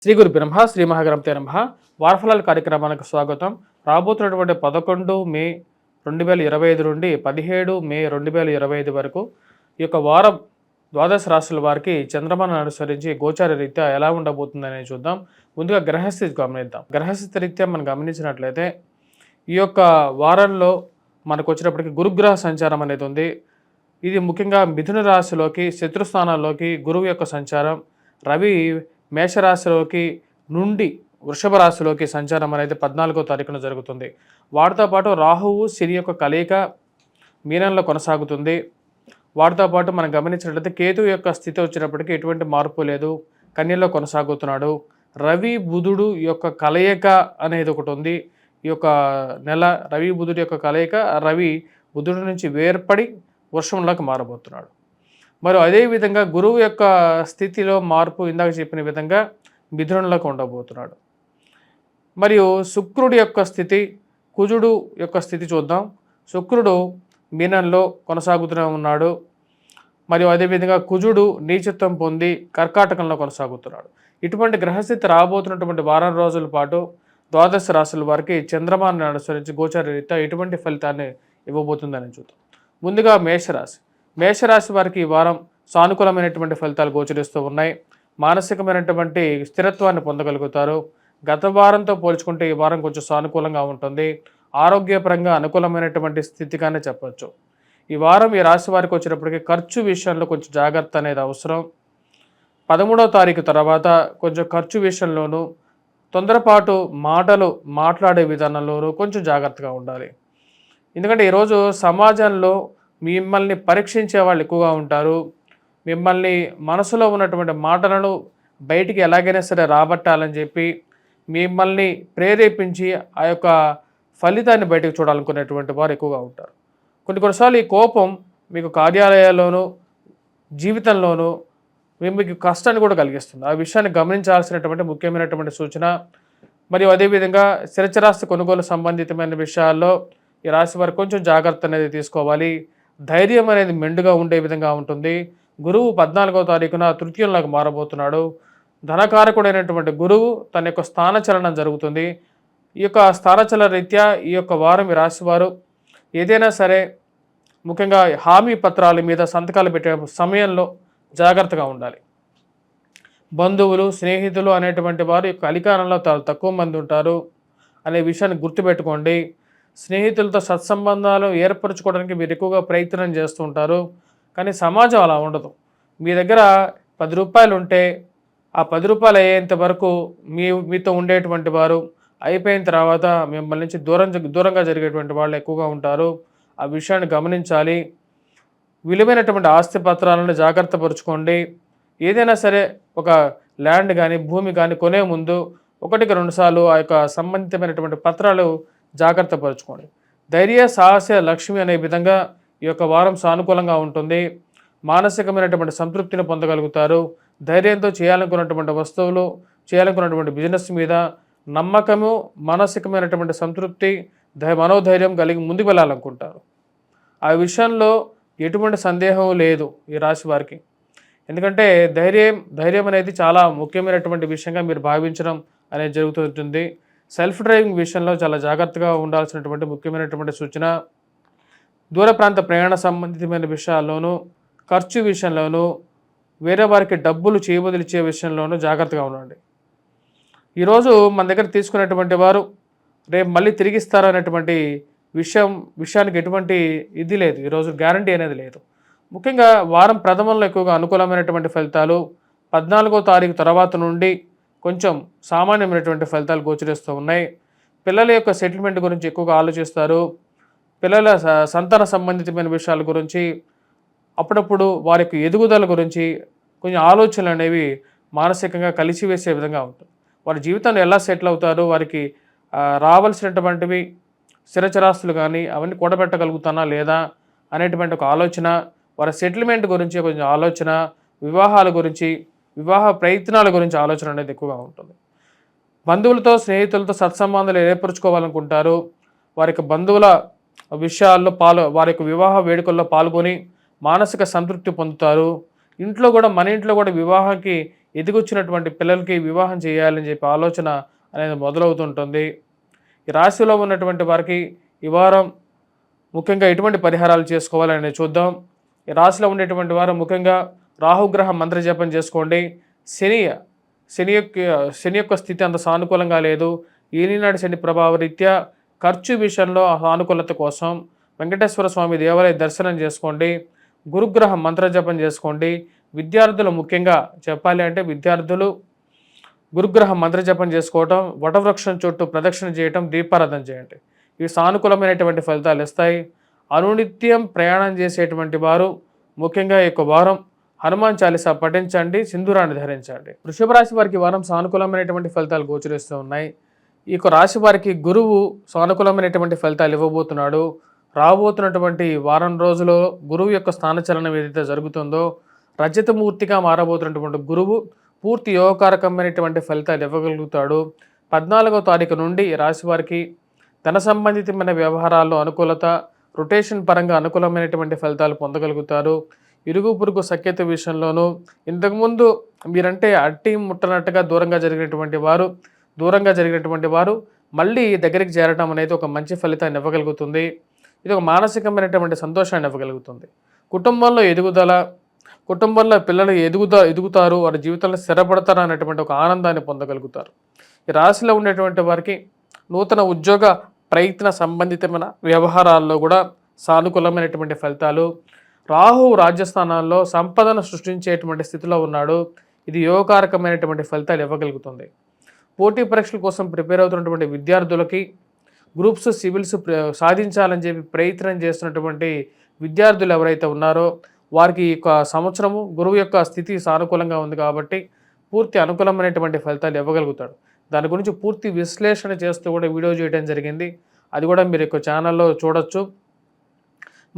శ్రీ గురు బ్రహ్మ శ్రీ మహాగణపతే నమః. వారఫలాల కార్యక్రమానికి స్వాగతం. రాబోతున్నటువంటి 11 మే 2025 నుండి 17 మే 2025 వరకు ఈ యొక్క వారం ద్వాదశ రాశుల వారికి చంద్రమానాన్ని అనుసరించి గోచార రీత్యా ఎలా ఉండబోతుందనేది చూద్దాం. ముందుగా గ్రహస్థితి గమనిద్దాం. గ్రహస్థితి రీత్యా మనం గమనించినట్లయితే ఈ యొక్క వారంలో మనకు వచ్చినప్పటికీ గురుగ్రహ సంచారం అనేది ఉంది. ఇది ముఖ్యంగా మిథున రాశిలోకి శత్రుస్థానాల్లోకి గురువు యొక్క సంచారం, రవి మేషరాశిలోకి నుండి వృషభ రాశిలోకి సంచారం అనేది 14వ తారీఖున జరుగుతుంది. వాటితో పాటు రాహువు శని యొక్క కలయిక మీనంలో కొనసాగుతుంది. వాటితో పాటు మనం గమనించినట్లయితే కేతు యొక్క స్థితి వచ్చినప్పటికీ ఎటువంటి మార్పు లేదు, కన్యలో కొనసాగుతున్నాడు. రవి బుధుడు యొక్క కలయిక అనేది ఒకటి ఉంది. ఈ యొక్క నెల రవి బుధుడు యొక్క కలయిక, రవి బుధుడి నుంచి వేర్పడి వృషభంలోకి మారబోతున్నాడు. మరి అదేవిధంగా గురువు యొక్క స్థితిలో మార్పు ఇందాక చెప్పిన విధంగా మిథునంలోకి ఉండబోతున్నాడు. మరియు శుక్రుడి యొక్క స్థితి, కుజుడు యొక్క స్థితి చూద్దాం. శుక్రుడు మీనంలో కొనసాగుతూనే ఉన్నాడు. మరియు అదేవిధంగా కుజుడు నీచత్వం పొంది కర్కాటకంలో కొనసాగుతున్నాడు. ఇటువంటి గ్రహస్థితి రాబోతున్నటువంటి వారం రోజుల పాటు ద్వాదశ రాశుల వారికి చంద్రమానాన్ని అనుసరించి గోచార రీత్యా ఎటువంటి ఫలితాన్ని ఇవ్వబోతుందని చూద్దాం. ముందుగా మేషరాశి. మేషరాశి వారికి ఈ వారం సానుకూలమైనటువంటి ఫలితాలు గోచరిస్తూ ఉన్నాయి. మానసికమైనటువంటి స్థిరత్వాన్ని పొందగలుగుతారు. గత వారంతో పోల్చుకుంటే ఈ వారం కొంచెం సానుకూలంగా ఉంటుంది. ఆరోగ్యపరంగా అనుకూలమైనటువంటి స్థితిగానే చెప్పచ్చు. ఈ వారం ఈ రాశి వారికి వచ్చినప్పటికీ ఖర్చు విషయంలో కొంచెం జాగ్రత్త అనేది అవసరం. 13వ తారీఖు తర్వాత కొంచెం ఖర్చు విషయంలోనూ, తొందరపాటు మాటలు మాట్లాడే విధానంలోనూ కొంచెం జాగ్రత్తగా ఉండాలి. ఎందుకంటే ఈరోజు సమాజంలో మిమ్మల్ని పరీక్షించే వాళ్ళు ఎక్కువగా ఉంటారు. మిమ్మల్ని మనసులో ఉన్నటువంటి మాటలను బయటికి ఎలాగైనా సరే రాబట్టాలని చెప్పి మిమ్మల్ని ప్రేరేపించి ఆ యొక్క ఫలితాన్ని బయటకు చూడాలనుకునేటువంటి వారు ఎక్కువగా ఉంటారు. కొన్నిసార్లు ఈ కోపం మీకు కార్యాలయాల్లోనూ జీవితంలోనూ మీకు కష్టాన్ని కూడా కలిగిస్తుంది. ఆ విషయాన్ని గమనించాల్సినటువంటి ముఖ్యమైనటువంటి సూచన. మరియు అదేవిధంగా స్థిరచరాస్తి కొనుగోలు సంబంధితమైన విషయాల్లో ఈ రాశి వారు కొంచెం జాగ్రత్త అనేది తీసుకోవాలి. ధైర్యం అనేది మెండుగా ఉండే విధంగా ఉంటుంది. గురువు 14వ తారీఖున తృతీయంలోకి మారబోతున్నాడు. ధనకారకుడైనటువంటి గురువు తన యొక్క స్థానచలనం జరుగుతుంది. ఈ యొక్క స్థానచలన రీత్యా ఈ యొక్క వారం ఈ రాశివారు ఏదైనా సరే ముఖ్యంగా హామీ పత్రాల మీద సంతకాలు పెట్టే సమయంలో జాగ్రత్తగా ఉండాలి. బంధువులు, స్నేహితులు అనేటువంటి వారు ఈ యొక్క అధికారంలో తక్కువ మంది ఉంటారు అనే విషయాన్ని గుర్తుపెట్టుకోండి. స్నేహితులతో సత్సంబంధాలు ఏర్పరచుకోవడానికి మీరు ఎక్కువగా ప్రయత్నం చేస్తూ ఉంటారు. కానీ సమాజం అలా ఉండదు. మీ దగ్గర 10 రూపాయలు ఉంటే ఆ 10 రూపాయలు అయ్యేంత వరకు మీతో ఉండేటువంటి వారు, అయిపోయిన తర్వాత మిమ్మల్ని నుంచి దూరంగా జరిగేటువంటి వాళ్ళు ఎక్కువగా ఉంటారు. ఆ విషయాన్ని గమనించాలి. విలువైనటువంటి ఆస్తి పత్రాలను జాగ్రత్త పరుచుకోండి. ఏదైనా సరే ఒక ల్యాండ్ కానీ భూమి కానీ కొనే ముందు 1-2 సార్లు ఆ యొక్క సంబంధితమైనటువంటి పత్రాలు జాగ్రత్త పరుచుకోండి. ధైర్య సాహస లక్ష్మి అనే విధంగా ఈ యొక్క వారం సానుకూలంగా ఉంటుంది. మానసికమైనటువంటి సంతృప్తిని పొందగలుగుతారు. ధైర్యంతో చేయాలనుకున్నటువంటి వస్తువులు, చేయాలనుకున్నటువంటి బిజినెస్ మీద నమ్మకము, మానసికమైనటువంటి సంతృప్తి, మనోధైర్యం కలిగి ముందుకు వెళ్ళాలనుకుంటారు. ఆ విషయంలో ఎటువంటి సందేహం లేదు ఈ రాశి వారికి. ఎందుకంటే ధైర్యం అనేది చాలా ముఖ్యమైనటువంటి విషయంగా మీరు భావించడం అనేది జరుగుతుంటుంది. సెల్ఫ్ డ్రైవింగ్ విషయంలో చాలా జాగ్రత్తగా ఉండాల్సినటువంటి ముఖ్యమైనటువంటి సూచన. దూర ప్రాంత ప్రయాణ సంబంధితమైన విషయాల్లోనూ, ఖర్చు విషయంలోనూ, వేరే వారికి డబ్బులు చేయబదిలిచ్చే విషయంలోనూ జాగ్రత్తగా ఉండండి. ఈరోజు మన దగ్గర తీసుకునేటువంటి వారు రేపు మళ్ళీ తిరిగిస్తారు అనేటువంటి విషయానికి ఎటువంటి ఇది లేదు. ఈరోజు గ్యారంటీ అనేది లేదు. ముఖ్యంగా వారం ప్రథమంలో ఎక్కువగా అనుకూలమైనటువంటి ఫలితాలు, 14వ తారీఖు తర్వాత నుండి కొంచెం సామాన్యమైనటువంటి ఫలితాలు గోచరిస్తూ ఉన్నాయి. పిల్లల యొక్క సెటిల్మెంట్ గురించి ఎక్కువగా ఆలోచిస్తారు. పిల్లల సంతాన సంబంధితమైన విషయాల గురించి, అప్పుడప్పుడు వారి యొక్క ఎదుగుదల గురించి కొంచెం ఆలోచనలు అనేవి మానసికంగా కలిసివేసే విధంగా ఉంటుంది. వారి జీవితంలో ఎలా సెటిల్ అవుతారు, వారికి రావాల్సినటువంటివి స్థిరచరాస్తులు కానీ అవన్నీ కూడబెట్టగలుగుతానా లేదా అనేటువంటి ఒక ఆలోచన, వారి సెటిల్మెంట్ గురించి కొంచెం ఆలోచన, వివాహాల గురించి, వివాహ ప్రయత్నాల గురించి ఆలోచన అనేది ఎక్కువగా ఉంటుంది. బంధువులతో, స్నేహితులతో సత్సంబంధాలు ఏర్పరచుకోవాలనుకుంటారు. వారి యొక్క బంధువుల విషయాల్లో వారి యొక్క వివాహ వేడుకల్లో పాల్గొని మానసిక సంతృప్తి పొందుతారు. ఇంట్లో కూడా మన ఇంట్లో కూడా వివాహానికి ఎదిగొచ్చినటువంటి పిల్లలకి వివాహం చేయాలని చెప్పి ఆలోచన అనేది మొదలవుతుంటుంది. ఈ రాశిలో ఉన్నటువంటి వారికి ఈ వారం ముఖ్యంగా ఎటువంటి పరిహారాలు చేసుకోవాలని చూద్దాం. ఈ రాశిలో ఉండేటువంటి వారు ముఖ్యంగా రాహుగ్రహ మంత్ర జపం చేసుకోండి. శని శని యొక్క శని యొక్క స్థితి అంత సానుకూలంగా లేదు. ఏలినాటి శని ప్రభావ రీత్యా ఖర్చు విషయంలో సానుకూలత కోసం వెంకటేశ్వర స్వామి దేవాలయ దర్శనం చేసుకోండి. గురుగ్రహ మంత్ర జపం చేసుకోండి. విద్యార్థులు ముఖ్యంగా చెప్పాలి అంటే విద్యార్థులు గురుగ్రహ మంత్ర జపం చేసుకోవటం, వటవృక్షం చుట్టూ ప్రదక్షిణ చేయటం, దీపారాధన చేయండి. ఇవి సానుకూలమైనటువంటి ఫలితాలు ఇస్తాయి. అనునిత్యం ప్రయాణం చేసేటువంటి వారు ముఖ్యంగా ఈ యొక్క వారం హనుమాన్ చాలీసా పఠించండి, సింధూరాన్ని ధరించండి. వృషభ రాశి వారికి వారం సానుకూలమైనటువంటి ఫలితాలు గోచరిస్తూ ఉన్నాయి. ఈ యొక్క రాశి వారికి గురువు సానుకూలమైనటువంటి ఫలితాలు ఇవ్వబోతున్నాడు. రాబోతున్నటువంటి వారం రోజుల్లో గురువు యొక్క స్థానచలనం ఏదైతే జరుగుతుందో రజతమూర్తిగా మారబోతున్నటువంటి గురువు పూర్తి యోగకారకమైనటువంటి ఫలితాలు ఇవ్వగలుగుతాడు. 14వ తారీఖు నుండి రాశి వారికి ధన సంబంధితమైన వ్యవహారాల్లో అనుకూలత, రొటేషన్ పరంగా అనుకూలమైనటువంటి ఫలితాలు పొందగలుగుతారు. ఇరుగు పొరుగు సఖ్యత విషయంలోనూ ఇంతకుముందు మీరంటే అట్టి ముట్టనట్టుగా దూరంగా జరిగినటువంటి వారు మళ్ళీ దగ్గరికి చేరడం అనేది ఒక మంచి ఫలితాన్ని ఇవ్వగలుగుతుంది. ఇది ఒక మానసికమైనటువంటి సంతోషాన్ని ఇవ్వగలుగుతుంది. కుటుంబంలో ఎదుగుదల, కుటుంబంలో పిల్లలు ఎదుగుతారు, వారి జీవితంలో స్థిరపడతారు అనేటువంటి ఒక ఆనందాన్ని పొందగలుగుతారు. ఈ రాశిలో ఉండేటువంటి వారికి నూతన ఉద్యోగ ప్రయత్న సంబంధితమైన వ్యవహారాల్లో కూడా సానుకూలమైనటువంటి ఫలితాలు. రాహు రాజ్యస్థానాల్లో సంపదను సృష్టించేటువంటి స్థితిలో ఉన్నాడు. ఇది యోగకారకమైనటువంటి ఫలితాలు ఇవ్వగలుగుతుంది. పోటీ పరీక్షల కోసం ప్రిపేర్ అవుతున్నటువంటి విద్యార్థులకి గ్రూప్స్, సివిల్స్ సాధించాలని చెప్పి ప్రయత్నం చేస్తున్నటువంటి విద్యార్థులు ఎవరైతే ఉన్నారో వారికి ఈ సంవత్సరము గురువు యొక్క స్థితి సానుకూలంగా ఉంది కాబట్టి పూర్తి అనుకూలమైనటువంటి ఫలితాలు ఇవ్వగలుగుతాడు. దాని గురించి పూర్తి విశ్లేషణ చేస్తూ కూడా వీడియో చేయడం జరిగింది. అది కూడా మీరు యొక్క ఛానల్లో చూడొచ్చు.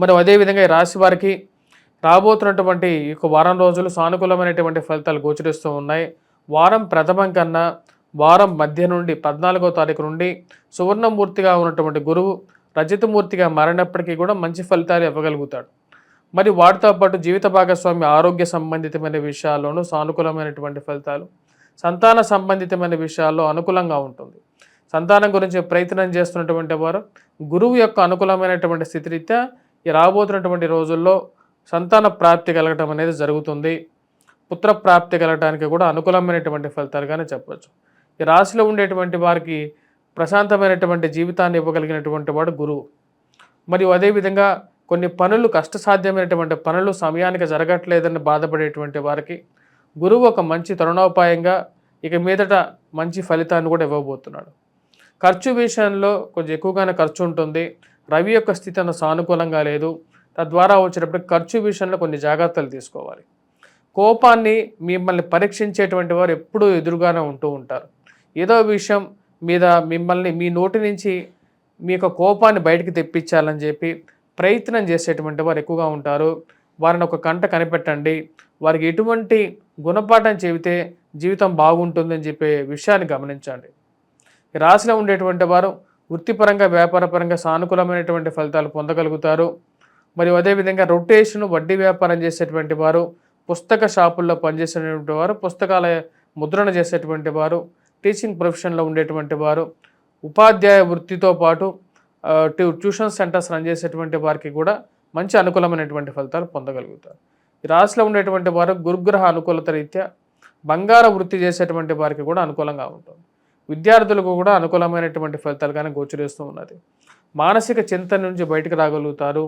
మరి అదేవిధంగా ఈ రాశి వారికి రాబోతున్నటువంటి ఈ వారం రోజులు సానుకూలమైనటువంటి ఫలితాలు గోచరిస్తూ ఉన్నాయి. వారం ప్రథమం కన్నా వారం మధ్య నుండి 14వ తారీఖు నుండి సువర్ణమూర్తిగా ఉన్నటువంటి గురువు రజతమూర్తిగా మారినప్పటికీ కూడా మంచి ఫలితాలు ఇవ్వగలుగుతాడు. మరి వాటితో పాటు జీవిత భాగస్వామి ఆరోగ్య సంబంధితమైన విషయాల్లోనూ సానుకూలమైనటువంటి ఫలితాలు, సంతాన సంబంధితమైన విషయాల్లో అనుకూలంగా ఉంటుంది. సంతానం గురించి ప్రయత్నం చేస్తున్నటువంటి వారు గురువు యొక్క అనుకూలమైనటువంటి స్థితిరీత్యా ఈ రాబోతున్నటువంటి రోజుల్లో సంతాన ప్రాప్తి కలగటం అనేది జరుగుతుంది. పుత్ర ప్రాప్తి కలగటానికి కూడా అనుకూలమైనటువంటి ఫలితాలుగానే చెప్పవచ్చు. ఈ రాశిలో ఉండేటువంటి వారికి ప్రశాంతమైనటువంటి జీవితాన్ని ఇవ్వగలిగినటువంటి వాడు గురువు. మరియు అదేవిధంగా కొన్ని పనులు, కష్టసాధ్యమైనటువంటి పనులు సమయానికి జరగట్లేదని బాధపడేటువంటి వారికి గురువు ఒక మంచి తరుణోపాయంగా ఇక మీదట మంచి ఫలితాన్ని కూడా ఇవ్వబోతున్నాడు. ఖర్చు విషయంలో కొంచెం ఎక్కువగానే ఖర్చు ఉంటుంది. రవి యొక్క స్థితి అంత సానుకూలంగా లేదు. తద్వారా వచ్చేటప్పుడు ఖర్చు విషయంలో కొన్ని జాగ్రత్తలు తీసుకోవాలి. కోపాన్ని మిమ్మల్ని పరీక్షించేటువంటి వారు ఎప్పుడూ ఎదురుగానే ఉంటూ ఉంటారు. ఏదో విషయం మీద మిమ్మల్ని మీ నోటి నుంచి మీ యొక్క కోపాన్ని బయటికి తెప్పించాలని చెప్పి ప్రయత్నం చేసేటువంటి వారు ఎక్కువగా ఉంటారు. వారిని ఒక కంట కనిపెట్టండి. వారికి ఎటువంటి గుణపాఠం చెబితే జీవితం బాగుంటుందని చెప్పే విషయాన్ని గమనించండి. ఈ రాశిలో ఉండేటువంటి వారు వృత్తిపరంగా, వ్యాపారపరంగా సానుకూలమైనటువంటి ఫలితాలు పొందగలుగుతారు. మరియు అదేవిధంగా రొటేషన్, వడ్డీ వ్యాపారం చేసేటువంటి వారు, పుస్తక షాపుల్లో పనిచేసేటువంటి వారు, పుస్తకాల ముద్రణ చేసేటువంటి వారు, టీచింగ్ ప్రొఫెషన్లో ఉండేటువంటి వారు, ఉపాధ్యాయ వృత్తితో పాటు ట్యూషన్ సెంటర్స్ రన్ చేసేటువంటి వారికి కూడా మంచి అనుకూలమైనటువంటి ఫలితాలు పొందగలుగుతారు. ఈ రాశిలో ఉండేటువంటి వారు గురుగ్రహ అనుకూలత రీత్యా బంగార వృత్తి చేసేటువంటి వారికి కూడా అనుకూలంగా ఉంటుంది. విద్యార్థులకు కూడా అనుకూలమైనటువంటి ఫలితాలుగానే గోచరిస్తూ ఉన్నది. మానసిక చింత నుంచి బయటకు రాగలుగుతారు.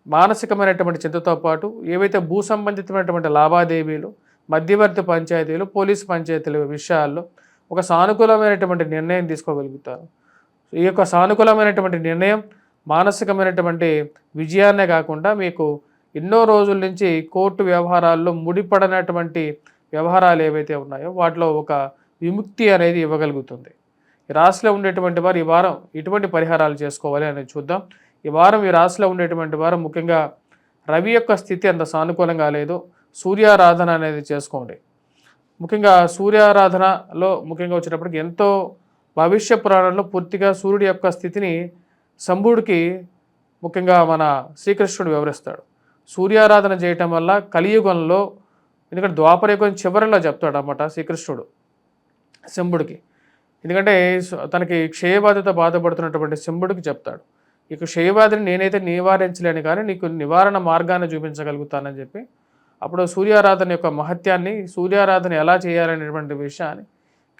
మానసికమైనటువంటి చింతతో పాటు ఏవైతే భూ సంబంధితమైనటువంటి లావాదేవీలు, మధ్యవర్తి పంచాయతీలు, పోలీసు పంచాయతీల విషయాల్లో ఒక సానుకూలమైనటువంటి నిర్ణయం తీసుకోగలుగుతారు. ఈ యొక్క సానుకూలమైనటువంటి నిర్ణయం మానసికమైనటువంటి విజయాన్నే కాకుండా మీకు ఎన్నో రోజుల నుంచి కోర్టు వ్యవహారాల్లో ముడిపడినటువంటి వ్యవహారాలు ఏవైతే ఉన్నాయో వాటిలో ఒక విముక్తి అనేది ఇవ్వగలుగుతుంది. ఈ రాశిలో ఉండేటువంటి వారు ఈ వారం ఎటువంటి పరిహారాలు చేసుకోవాలి అనేది చూద్దాం. ఈ వారం ఈ రాశిలో ఉండేటువంటి వారు ముఖ్యంగా రవి యొక్క స్థితి అంత సానుకూలంగా లేదు. సూర్యారాధన అనేది చేసుకోండి. ముఖ్యంగా సూర్యారాధనలో ముఖ్యంగా వచ్చేటప్పటికి ఎంతో భవిష్య పురాణంలో పూర్తిగా సూర్యుడి యొక్క స్థితిని శంభుడికి ముఖ్యంగా మన శ్రీకృష్ణుడు వివరిస్తాడు. సూర్యారాధన చేయటం వల్ల కలియుగంలో ఎందుకంటే ద్వాపరయుగం చివరిలో చెప్తాడు అన్నమాట శ్రీకృష్ణుడు శంభుడికి. ఎందుకంటే తనకి క్షయబాధతో బాధపడుతున్నటువంటి శంభుడికి చెప్తాడు, ఇక క్షయబాధని నేనైతే నివారించలేను కానీ నీకు నివారణ మార్గాన్ని చూపించగలుగుతానని చెప్పి అప్పుడు సూర్యారాధన యొక్క మహత్యాన్ని, సూర్యారాధన ఎలా చేయాలనేటువంటి విషయాన్ని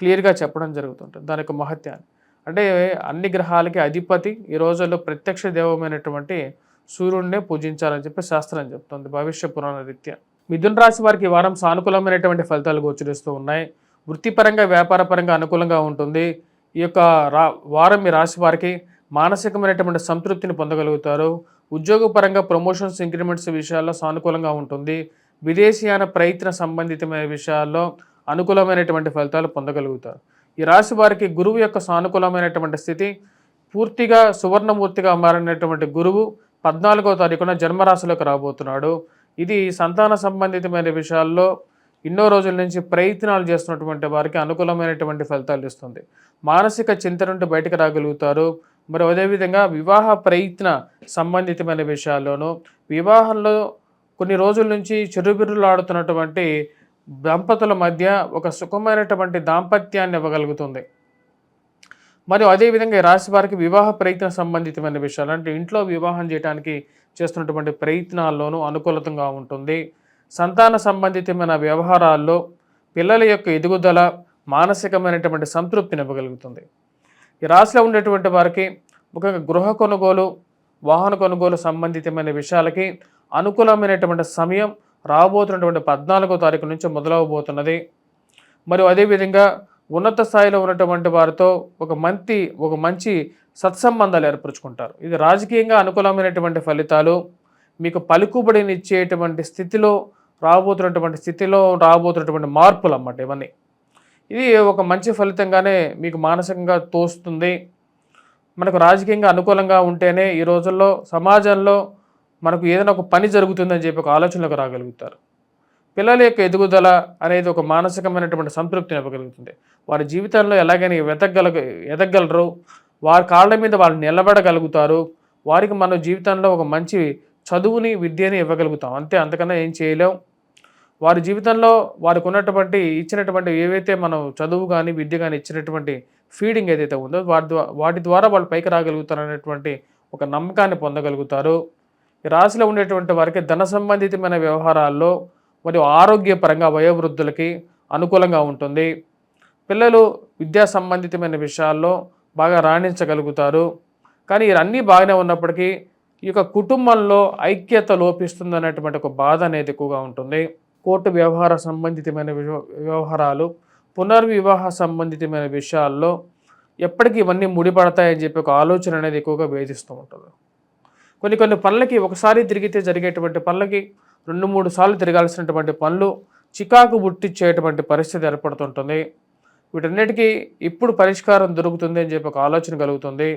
క్లియర్గా చెప్పడం జరుగుతుంటుంది. దాని యొక్క మహత్యాన్ని అంటే అన్ని గ్రహాలకి అధిపతి ఈ రోజుల్లో ప్రత్యక్ష దైవమైనటువంటి సూర్యుడినే పూజించాలని చెప్పి శాస్త్రం చెప్తుంది భవిష్య పురాణ రీత్యా. మిథున రాశి వారికి ఈ వారం సానుకూలమైనటువంటి ఫలితాలు గోచరిస్తూ ఉన్నాయి. వృత్తిపరంగా వ్యాపారపరంగా అనుకూలంగా ఉంటుంది. ఈ యొక్క వారం మీ రాశి వారికి మానసికమైనటువంటి సంతృప్తిని పొందగలుగుతారు. ఉద్యోగపరంగా ప్రమోషన్స్ ఇంక్రిమెంట్స్ విషయాల్లో సానుకూలంగా ఉంటుంది. విదేశీయాన ప్రయత్న సంబంధితమైన విషయాల్లో అనుకూలమైనటువంటి ఫలితాలు పొందగలుగుతారు. ఈ రాశి వారికి గురువు యొక్క సానుకూలమైనటువంటి స్థితి, పూర్తిగా సువర్ణమూర్తిగా మారినటువంటి గురువు 14వ తారీఖున జన్మరాశిలోకి రాబోతున్నాడు. ఇది సంతాన సంబంధితమైన విషయాల్లో ఎన్నో రోజుల నుంచి ప్రయత్నాలు చేస్తున్నటువంటి వారికి అనుకూలమైనటువంటి ఫలితాలు ఇస్తుంది. మానసిక చింత నుండి బయటకు రాగలుగుతారు. మరి అదేవిధంగా వివాహ ప్రయత్న సంబంధితమైన విషయాల్లోనూ, వివాహంలో కొన్ని రోజుల నుంచి చిరుబిర్రులాడుతున్నటువంటి దంపతుల మధ్య ఒక సుఖమైనటువంటి దాంపత్యాన్ని ఇవ్వగలుగుతుంది. మరియు అదేవిధంగా ఈ రాశి వారికి వివాహ ప్రయత్న సంబంధితమైన విషయాలు అంటే ఇంట్లో వివాహం చేయడానికి చేస్తున్నటువంటి ప్రయత్నాల్లోనూ అనుకూలతంగా ఉంటుంది. సంతాన సంబంధితమైన వ్యవహారాల్లో పిల్లల యొక్క ఎదుగుదల మానసికమైనటువంటి సంతృప్తిని ఇవ్వగలుగుతుంది. ఈ రాశిలో ఉండేటువంటి వారికి ముఖ్యంగా గృహ కొనుగోలు, వాహన కొనుగోలు సంబంధితమైన విషయాలకి అనుకూలమైనటువంటి సమయం రాబోతున్నటువంటి 14వ తారీఖు నుంచి మొదలవబోతున్నది. మరియు అదేవిధంగా ఉన్నత స్థాయిలో ఉన్నటువంటి వారితో ఒక మంచి సత్సంబంధాలు ఏర్పరచుకుంటారు. ఇది రాజకీయంగా అనుకూలమైనటువంటి ఫలితాలు, మీకు పలుకుబడినిచ్చేటువంటి స్థితిలో రాబోతున్నటువంటి మార్పులు అన్నమాట ఇవన్నీ. ఇది ఒక మంచి ఫలితంగానే మీకు మానసికంగా తోస్తుంది. మనకు రాజకీయంగా అనుకూలంగా ఉంటేనే ఈ రోజుల్లో సమాజంలో మనకు ఏదైనా ఒక పని జరుగుతుందని చెప్పి ఒక ఆలోచనలోకి రాగలుగుతారు. పిల్లల యొక్క ఎదుగుదల అనేది ఒక మానసికమైనటువంటి సంతృప్తిని ఇవ్వగలుగుతుంది. వారి జీవితంలో ఎలాగైనా ఎదగలరు, వారి కాళ్ళ మీద వాళ్ళు నిలబడగలుగుతారు. వారికి మన జీవితంలో ఒక మంచి చదువుని, విద్యని ఇవ్వగలుగుతాం, అంతే, అంతకన్నా ఏం చేయలేం. వారి జీవితంలో వారికి ఇచ్చినటువంటి ఏవైతే మనం చదువు కానీ విద్య కానీ ఇచ్చినటువంటి ఫీడింగ్ ఏదైతే ఉందో వాటి ద్వారా వాళ్ళు పైకి రాగలుగుతారు అనేటువంటి ఒక నమ్మకాన్ని పొందగలుగుతారు. ఈ రాశిలో ఉండేటువంటి వారికి ధన సంబంధితమైన వ్యవహారాల్లో మరియు ఆరోగ్యపరంగా వయోవృద్ధులకి అనుకూలంగా ఉంటుంది. పిల్లలు విద్యా సంబంధితమైన విషయాల్లో బాగా రాణించగలుగుతారు. కానీ ఇవన్నీ బాగానే ఉన్నప్పటికీ ఈ యొక్క కుటుంబంలో ఐక్యత లోపిస్తుంది అనేటువంటి ఒక బాధ అనేది ఎక్కువగా ఉంటుంది. కోర్టు వ్యవహార సంబంధితమైన వ్యవహారాలు, పునర్వివాహ సంబంధితమైన విషయాల్లో ఎప్పటికీ ఇవన్నీ ముడిపడతాయని చెప్పి ఒక ఆలోచన అనేది ఎక్కువగా వేధిస్తూ ఉంటుంది. కొన్ని పనులకి ఒకసారి తిరిగితే జరిగేటువంటి పనులకి 2-3 సార్లు తిరగాల్సినటువంటి పనులు చికాకు పుట్టించేటువంటి పరిస్థితి ఏర్పడుతుంటుంది. వీటన్నిటికీ ఇప్పుడు పరిష్కారం దొరుకుతుంది అని చెప్పి ఒక ఆలోచన కలుగుతుంది.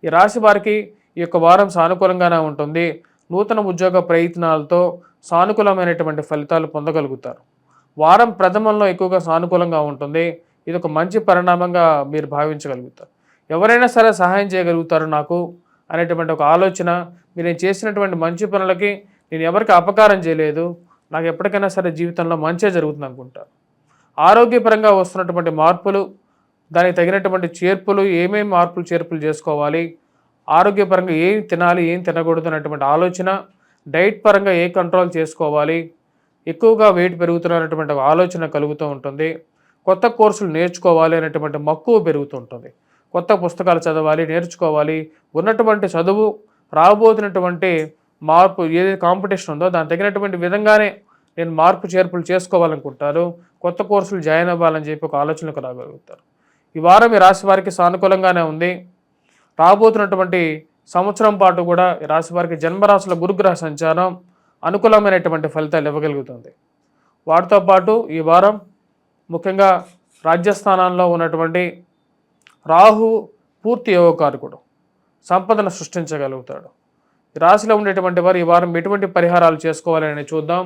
ఈ రాశి వారికి ఈ యొక్క వారం సానుకూలంగానే ఉంటుంది. నూతన ఉద్యోగ ప్రయత్నాలతో సానుకూలమైనటువంటి ఫలితాలు పొందగలుగుతారు. వారం ప్రథమంలో ఎక్కువగా సానుకూలంగా ఉంటుంది. ఇది ఒక మంచి పరిణామంగా మీరు భావించగలుగుతారు. ఎవరైనా సరే సహాయం చేయగలుగుతారు నాకు అనేటువంటి ఒక ఆలోచన, మీరు చేసినటువంటి మంచి పనులకి నేను ఎవరికి అపకారం చేయలేదు, నాకు ఎప్పటికైనా సరే జీవితంలో మంచి జరుగుతుంది అనుకుంటారు. ఆరోగ్యపరంగా వస్తున్నటువంటి మార్పులు, దానికి తగినటువంటి చేర్పులు, ఏమేమి మార్పులు చేర్పులు చేసుకోవాలి, ఆరోగ్యపరంగా ఏం తినాలి ఏం తినకూడదు అనేటువంటి ఆలోచన, డైట్ పరంగా ఏ కంట్రోల్ చేసుకోవాలి, ఎక్కువగా వెయిట్ పెరుగుతున్నటువంటి ఆలోచన కలుగుతూ ఉంటుంది. కొత్త కోర్సులు నేర్చుకోవాలి అనేటువంటి మక్కువ పెరుగుతూ ఉంటుంది. కొత్త పుస్తకాలు చదవాలి, నేర్చుకోవాలి, ఉన్నటువంటి చదువు రాబోతున్నటువంటి మార్పు ఏదైతే కాంపిటీషన్ ఉందో దానికి తగినటువంటి విధంగానే నేను మార్పు చేర్పులు చేసుకోవాలనుకుంటారు. కొత్త కోర్సులు జాయిన్ అవ్వాలని చెప్పి ఒక ఆలోచనకు రాగలుగుతారు. ఈ వారం ఈ రాశి వారికి సానుకూలంగానే ఉంది. రాబోతున్నటువంటి సంవత్సరం పాటు కూడా ఈ రాశి వారికి జన్మరాశుల గురుగ్రహ సంచారం అనుకూలమైనటువంటి ఫలితాలు ఇవ్వగలుగుతుంది. వాటితో పాటు ఈ వారం ముఖ్యంగా రాజ్యస్థానాల్లో ఉన్నటువంటి రాహు పూర్తి యోగకారకుడు, సంపదను సృష్టించగలుగుతాడు. ఈ రాశిలో ఉండేటువంటి వారు ఈ వారం ఎటువంటి పరిహారాలు చేసుకోవాలని చూద్దాం.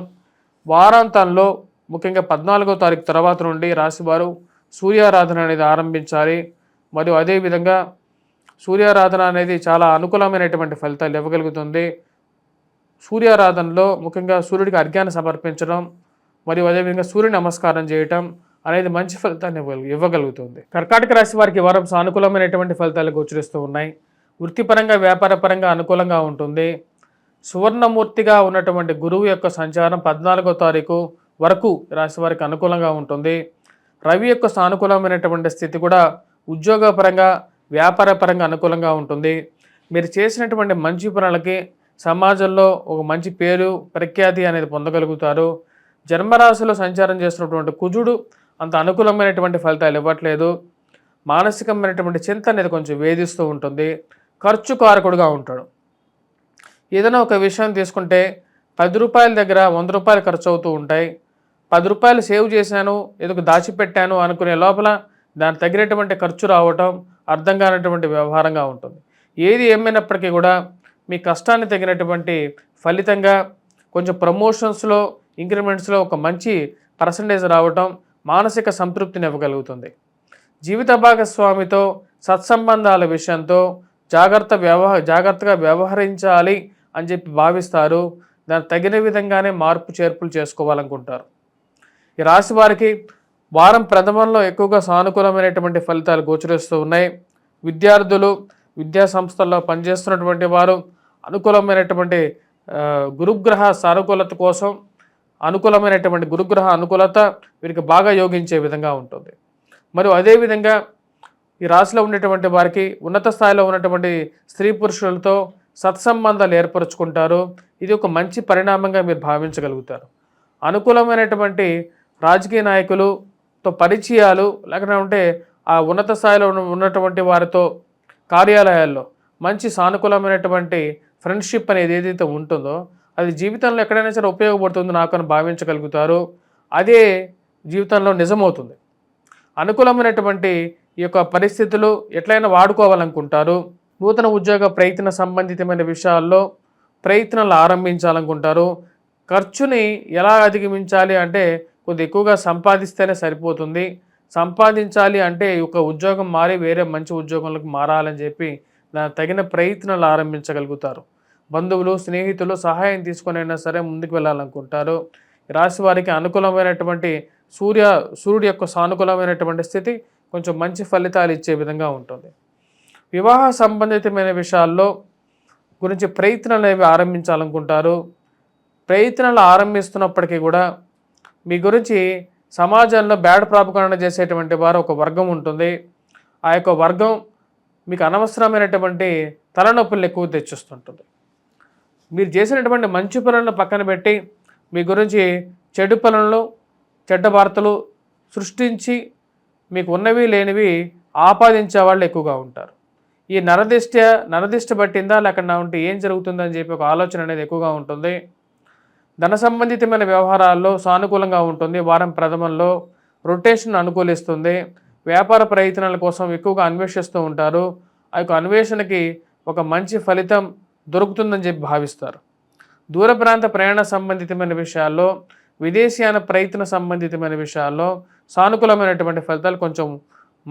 వారాంతంలో ముఖ్యంగా 14వ తారీఖు తర్వాత నుండి రాశివారు సూర్యారాధన అనేది ఆరంభించాలి. మరియు అదేవిధంగా సూర్యారాధన అనేది చాలా అనుకూలమైనటువంటి ఫలితాలు ఇవ్వగలుగుతుంది. సూర్యారాధనలో ముఖ్యంగా సూర్యుడికి అర్ఘ్యాన్ని సమర్పించడం, మరియు అదేవిధంగా సూర్య నమస్కారం చేయటం అనేది మంచి ఫలితాన్ని ఇవ్వగలుగుతుంది. కర్కాటక రాశి వారికి ఈ వారం సానుకూలమైనటువంటి ఫలితాలు గోచరిస్తూ ఉన్నాయి. వృత్తిపరంగా వ్యాపారపరంగా అనుకూలంగా ఉంటుంది. సువర్ణమూర్తిగా ఉన్నటువంటి గురువు యొక్క సంచారం 14వ తారీఖు వరకు రాశి వారికి అనుకూలంగా ఉంటుంది. రవి యొక్క సానుకూలమైనటువంటి స్థితి కూడా ఉద్యోగపరంగా వ్యాపారపరంగా అనుకూలంగా ఉంటుంది. మీరు చేసినటువంటి మంచి పనులకి సమాజంలో ఒక మంచి పేరు ప్రఖ్యాతి అనేది పొందగలుగుతారు. జన్మరాశిలో సంచారం చేస్తున్నటువంటి కుజుడు అంత అనుకూలమైనటువంటి ఫలితాలు ఇవ్వట్లేదు. మానసికమైనటువంటి చింత అనేది కొంచెం వేధిస్తూ ఉంటుంది. ఖర్చు కారకుడుగా ఉంటాడు. ఏదైనా ఒక విషయం తీసుకుంటే 10 రూపాయల దగ్గర 100 రూపాయలు ఖర్చు అవుతూ ఉంటాయి. 10 రూపాయలు సేవ్ చేశాను, ఎందుకు దాచిపెట్టాను అనుకునే లోపల దానికి తగినటువంటి ఖర్చు రావటం అర్థం కానటువంటి వ్యవహారంగా ఉంటుంది. ఏది ఏమైనప్పటికీ కూడా మీ కష్టాన్ని తగినటువంటి ఫలితంగా కొంచెం ప్రమోషన్స్లో ఇంక్రిమెంట్స్లో ఒక మంచి పర్సంటేజ్ రావటం మానసిక సంతృప్తిని ఇవ్వగలుగుతుంది. జీవిత భాగస్వామితో సత్సంబంధాల విషయంతో జాగ్రత్తగా వ్యవహరించాలి అని చెప్పి భావిస్తారు. దానికి తగిన విధంగానే మార్పు చేర్పులు చేసుకోవాలనుకుంటారు. ఈ రాశి వారికి వారం ప్రథమంలో ఎక్కువగా సానుకూలమైనటువంటి ఫలితాలు గోచరిస్తూ ఉన్నాయి. విద్యార్థులు విద్యా సంస్థల్లో పనిచేస్తున్నటువంటి వారు అనుకూలమైనటువంటి గురుగ్రహ సానుకూలత కోసం అనుకూలమైనటువంటి గురుగ్రహ అనుకూలత వీరికి బాగా యోగించే విధంగా ఉంటుంది. మరియు అదేవిధంగా ఈ రాశిలో ఉండేటువంటి వారికి ఉన్నత స్థాయిలో ఉన్నటువంటి స్త్రీ పురుషులతో సత్సంబంధాలు ఏర్పరచుకుంటారు. ఇది ఒక మంచి పరిణామంగా మీరు భావించగలుగుతారు. అనుకూలమైనటువంటి రాజకీయ నాయకులతో పరిచయాలు లేకపోతే ఆ ఉన్నత స్థాయిలో ఉన్నటువంటి వారితో కార్యాలయాల్లో మంచి సానుకూలమైనటువంటి ఫ్రెండ్షిప్ అనేది ఏదైతే ఉంటుందో అది జీవితంలో ఎక్కడైనా సరే ఉపయోగపడుతుందో నాకు అని భావించగలుగుతారు. అదే జీవితంలో నిజమవుతుంది. అనుకూలమైనటువంటి ఈ యొక్క పరిస్థితులు ఎట్లయినా వాడుకోవాలనుకుంటారు. నూతన ఉద్యోగ ప్రయత్న సంబంధితమైన విషయాల్లో ప్రయత్నాలు ఆరంభించాలనుకుంటారు. ఖర్చుని ఎలా అధిగమించాలి అంటే కొద్ది ఎక్కువగా సంపాదిస్తేనే సరిపోతుంది. సంపాదించాలి అంటే ఒక ఉద్యోగం మారి వేరే మంచి ఉద్యోగంలోకి మారాలని చెప్పి తగిన ప్రయత్నాలు ఆరంభించగలుగుతారు. బంధువులు స్నేహితులు సహాయం తీసుకునైనా సరే ముందుకు వెళ్ళాలనుకుంటారు. రాశి వారికి అనుకూలమైనటువంటి సూర్యుడి యొక్క సానుకూలమైనటువంటి స్థితి కొంచెం మంచి ఫలితాలు ఇచ్చే విధంగా ఉంటుంది. వివాహ సంబంధితమైన విషయాల్లో గురించి ప్రయత్నాలు అనేవి ఆరంభించాలనుకుంటారు. ప్రయత్నాలు ఆరంభిస్తున్నప్పటికీ కూడా మీ గురించి సమాజంలో బ్యాడ్ ప్రాపకాండ చేసేటువంటి వారు ఒక వర్గం ఉంటుంది. ఆ యొక్క వర్గం మీకు అనవసరమైనటువంటి తలనొప్పులు ఎక్కువ తెచ్చిస్తుంటుంది. మీరు చేసినటువంటి మంచి పనులను పక్కన పెట్టి మీ గురించి చెడు పనులను చెడ్డ వార్తలు సృష్టించి మీకు ఉన్నవి లేనివి ఆపాదించే వాళ్ళు ఎక్కువగా ఉంటారు. ఈ నరదిష్ట పట్టిందా లేకుండా ఉంటే ఏం జరుగుతుందని చెప్పి ఒక ఆలోచన అనేది ఎక్కువగా ఉంటుంది. ధన సంబంధితమైన వ్యవహారాల్లో సానుకూలంగా ఉంటుంది. వారం ప్రథమంలో రొటేషన్ అనుకూలిస్తుంది. వ్యాపార ప్రయత్నాల కోసం ఎక్కువగా అన్వేషిస్తూ ఉంటారు. ఆ యొక్క అన్వేషణకి ఒక మంచి ఫలితం దొరుకుతుందని చెప్పి భావిస్తారు. దూర ప్రాంత ప్రయాణ సంబంధితమైన విషయాల్లో విదేశీయాన ప్రయత్న సంబంధితమైన విషయాల్లో సానుకూలమైనటువంటి ఫలితాలు కొంచెం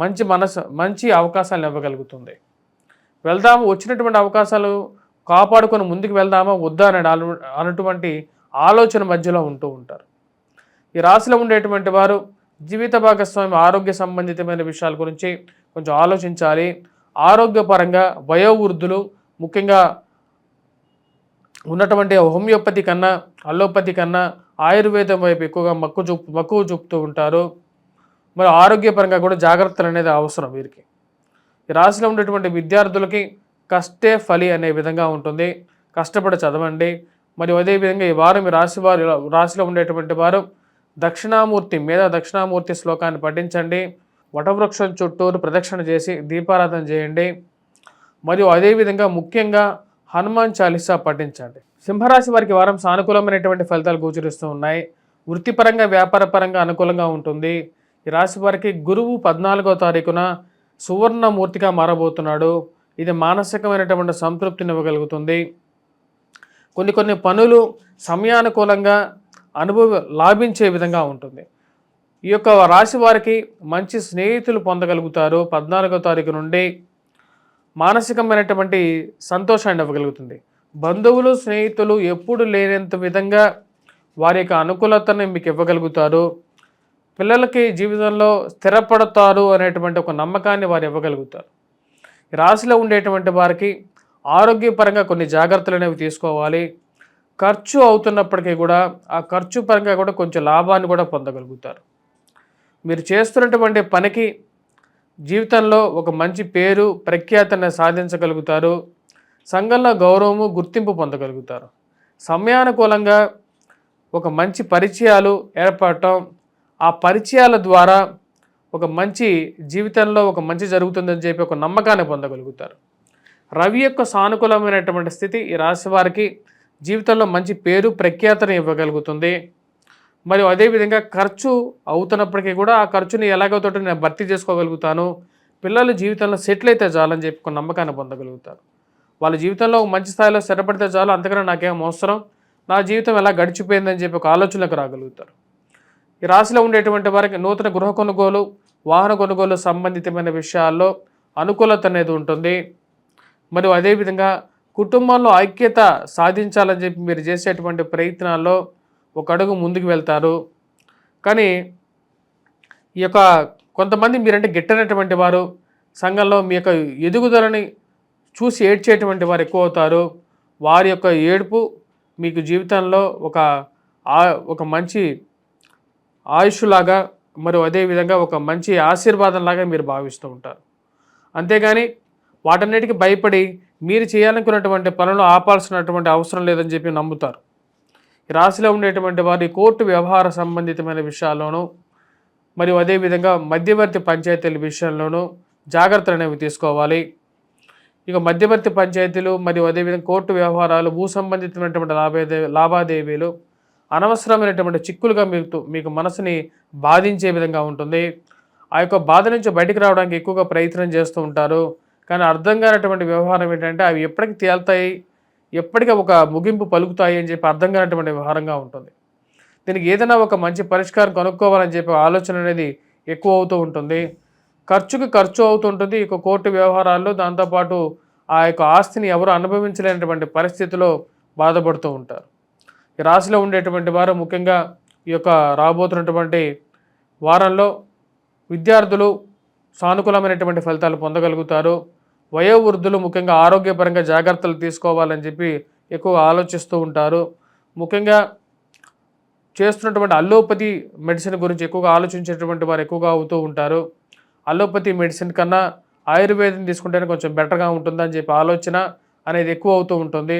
మంచి అవకాశాలను ఇవ్వగలుగుతుంది. వచ్చినటువంటి అవకాశాలు కాపాడుకొని ముందుకు వెళ్దామా వద్దా అన్నటువంటి ఆలోచన మధ్యలో ఉంటూ ఉంటారు. ఈ రాశిలో ఉండేటువంటి వారు జీవిత భాగస్వామి ఆరోగ్య సంబంధితమైన విషయాల గురించి కొంచెం ఆలోచించాలి. ఆరోగ్యపరంగా వయోవృద్ధులు ముఖ్యంగా ఉన్నటువంటి హోమియోపతి కన్నా అల్లోపతి కన్నా ఆయుర్వేదం వైపు ఎక్కువగా మక్కువ చూపుతూ ఉంటారు. మరి ఆరోగ్యపరంగా కూడా జాగ్రత్తలు అనేది అవసరం వీరికి. ఈ రాశిలో ఉండేటువంటి విద్యార్థులకి కష్టే ఫలి అనే విధంగా ఉంటుంది. కష్టపడి చదవండి. మరియు అదేవిధంగా ఈ వారం మీ రాశిలో ఉండేటువంటి వారు దక్షిణామూర్తి శ్లోకాన్ని పఠించండి. వటవృక్షం చుట్టూరు ప్రదక్షిణ చేసి దీపారాధన చేయండి. మరియు అదేవిధంగా ముఖ్యంగా హనుమాన్ చాలీసా పఠించండి. సింహరాశి వారికి వారం సానుకూలమైనటువంటి ఫలితాలు గోచరిస్తూ ఉన్నాయి. వృత్తిపరంగా వ్యాపారపరంగా అనుకూలంగా ఉంటుంది. ఈ రాశి వారికి గురువు 14వ తారీఖున సువర్ణమూర్తిగా మారబోతున్నాడు. ఇది మానసికమైనటువంటి సంతృప్తిని ఇవ్వగలుగుతుంది. కొన్ని పనులు సమయానుకూలంగా లాభించే విధంగా ఉంటుంది. ఈ యొక్క రాశి వారికి మంచి స్నేహితులు పొందగలుగుతారు. 14వ తారీఖు నుండి మానసికమైనటువంటి సంతోషాన్ని ఇవ్వగలుగుతుంది. బంధువులు స్నేహితులు ఎప్పుడు లేనంత విధంగా వారి యొక్క అనుకూలతని మీకు ఇవ్వగలుగుతారు. పిల్లలకి జీవితంలో స్థిరపడతారు అనేటువంటి ఒక నమ్మకాన్ని వారు ఇవ్వగలుగుతారు. ఈ రాశిలో ఉండేటువంటి వారికి ఆరోగ్యపరంగా కొన్ని జాగ్రత్తలు అనేవి తీసుకోవాలి. ఖర్చు అవుతున్నప్పటికీ కూడా ఆ ఖర్చు పరంగా కూడా కొంచెం లాభాన్ని కూడా పొందగలుగుతారు. మీరు చేస్తున్నటువంటి పనికి జీవితంలో ఒక మంచి పేరు ప్రఖ్యాతను సాధించగలుగుతారు. సంఘంలో గౌరవము గుర్తింపు పొందగలుగుతారు. సమయానుకూలంగా ఒక మంచి పరిచయాలు ఏర్పడటం, ఆ పరిచయాల ద్వారా ఒక మంచి జీవితంలో ఒక మంచి జరుగుతుందని చెప్పి ఒక నమ్మకాన్ని పొందగలుగుతారు. రవి యొక్క సానుకూలమైనటువంటి స్థితి ఈ రాశి వారికి జీవితంలో మంచి పేరు ప్రఖ్యాతను ఇవ్వగలుగుతుంది. మరియు అదేవిధంగా ఖర్చు అవుతున్నప్పటికీ కూడా ఆ ఖర్చుని ఎలాగోతో నేను భర్తీ చేసుకోగలుగుతాను, పిల్లలు జీవితంలో సెటిల్ అయితే చాలని చెప్పి ఒక నమ్మకాన్ని పొందగలుగుతారు. వాళ్ళ జీవితంలో ఒక మంచి స్థాయిలో స్థిరపడితే చాలు, అంతకన్నా నాకేం అవసరం, నా జీవితం ఎలా గడిచిపోయిందని చెప్పి ఒక ఆలోచనలకు రాగలుగుతారు. ఈ రాశిలో ఉండేటువంటి వారికి నూతన గృహ కొనుగోలు, వాహన కొనుగోలు సంబంధితమైన విషయాల్లో అనుకూలత అనేది ఉంటుంది. మరియు అదేవిధంగా కుటుంబంలో ఐక్యత సాధించాలని చెప్పి మీరు చేసేటువంటి ప్రయత్నాల్లో ఒక అడుగు ముందుకు వెళ్తారు. కానీ ఈ యొక్క కొంతమంది మీరంటే గిట్టనటువంటి వారు, సంఘంలో మీ యొక్క ఎదుగుదలని చూసి ఏడ్చేటువంటి వారు ఎక్కువ అవుతారు. వారి యొక్క ఏడుపు మీకు జీవితంలో ఒక మంచి ఆయుష్లాగా, మరియు అదేవిధంగా ఒక మంచి ఆశీర్వాదంలాగా మీరు భావిస్తూ ఉంటారు. అంతేగాని వాటన్నిటికీ భయపడి మీరు చేయాలనుకున్నటువంటి పనులు ఆపాల్సినటువంటి అవసరం లేదని చెప్పి నమ్ముతారు. ఈ రాశిలో ఉండేటువంటి వారి కోర్టు వ్యవహార సంబంధితమైన విషయాల్లోనూ, మరియు అదేవిధంగా మధ్యవర్తి పంచాయతీల విషయంలోనూ జాగ్రత్తలు అనేవి తీసుకోవాలి. ఇక మధ్యవర్తి పంచాయతీలు మరియు అదేవిధంగా కోర్టు వ్యవహారాలు, భూ సంబంధితమైనటువంటి లావాదేవీలు అనవసరమైనటువంటి చిక్కులుగా మీకు మనసుని బాధించే విధంగా ఉంటుంది. ఆ యొక్క బాధ నుంచి బయటికి రావడానికి ఎక్కువగా ప్రయత్నం చేస్తూ ఉంటారు. కానీ అర్థం కానటువంటి వ్యవహారం ఏంటంటే అవి ఎప్పటికి తేలుతాయి, ఎప్పటికీ ఒక ముగింపు పలుకుతాయి అని చెప్పి అర్థం కానటువంటి వ్యవహారంగా ఉంటుంది. దీనికి ఏదైనా ఒక మంచి పరిష్కారం కనుక్కోవాలని చెప్పి ఆలోచన అనేది ఎక్కువ అవుతూ ఉంటుంది. ఖర్చు అవుతుంటుంది. ఇక కోర్టు వ్యవహారాల్లో దాంతోపాటు ఆ యొక్క ఆస్తిని ఎవరు అనుభవించలేనటువంటి పరిస్థితిలో బాధపడుతూ ఉంటారు. ఈ రాశిలో ఉండేటువంటి వారు ముఖ్యంగా ఈ యొక్క రాబోతున్నటువంటి వారంలో విద్యార్థులు సానుకూలమైనటువంటి ఫలితాలు పొందగలుగుతారు. వయోవృద్ధులు ముఖ్యంగా ఆరోగ్యపరంగా జాగ్రత్తలు తీసుకోవాలని చెప్పి ఎక్కువగా ఆలోచిస్తూ ఉంటారు. ముఖ్యంగా చేస్తున్నటువంటి అల్లోపతి మెడిసిన్ గురించి ఎక్కువగా ఆలోచించేటువంటి వారు ఎక్కువగా అవుతూ ఉంటారు. అల్లోపతి మెడిసిన్ కన్నా ఆయుర్వేదం తీసుకుంటేనే కొంచెం బెటర్గా ఉంటుందని చెప్పి ఆలోచన అనేది ఎక్కువ అవుతూ ఉంటుంది.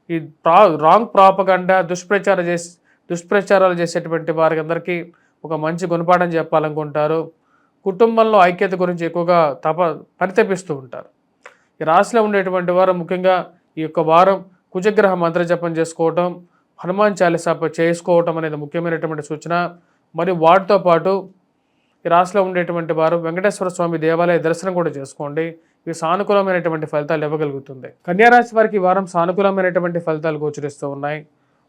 ఈ రాంగ్ ప్రాపగండా దుష్ప్రచారాలు చేసేటువంటి వారికి అందరికీ ఒక మంచి గుణపాఠం చెప్పాలనుకుంటారు. కుటుంబంలో ఐక్యత గురించి ఎక్కువగా పరితపిస్తూ ఉంటారు. ఈ రాశిలో ఉండేటువంటి వారు ముఖ్యంగా ఈ యొక్క వారం కుజగ్రహ మంత్రజపం చేసుకోవటం, హనుమాన్ చాలీసా చేసుకోవటం అనేది ముఖ్యమైనటువంటి సూచన. మరియు వాటితో పాటు ఈ రాశిలో ఉండేటువంటి వారు వెంకటేశ్వర స్వామి దేవాలయ దర్శనం కూడా చేసుకోండి. ఇవి సానుకూలమైనటువంటి ఫలితాలు ఇవ్వగలుగుతుంది. కన్యారాశి వారికి ఈ వారం సానుకూలమైనటువంటి ఫలితాలు గోచరిస్తూ ఉన్నాయి.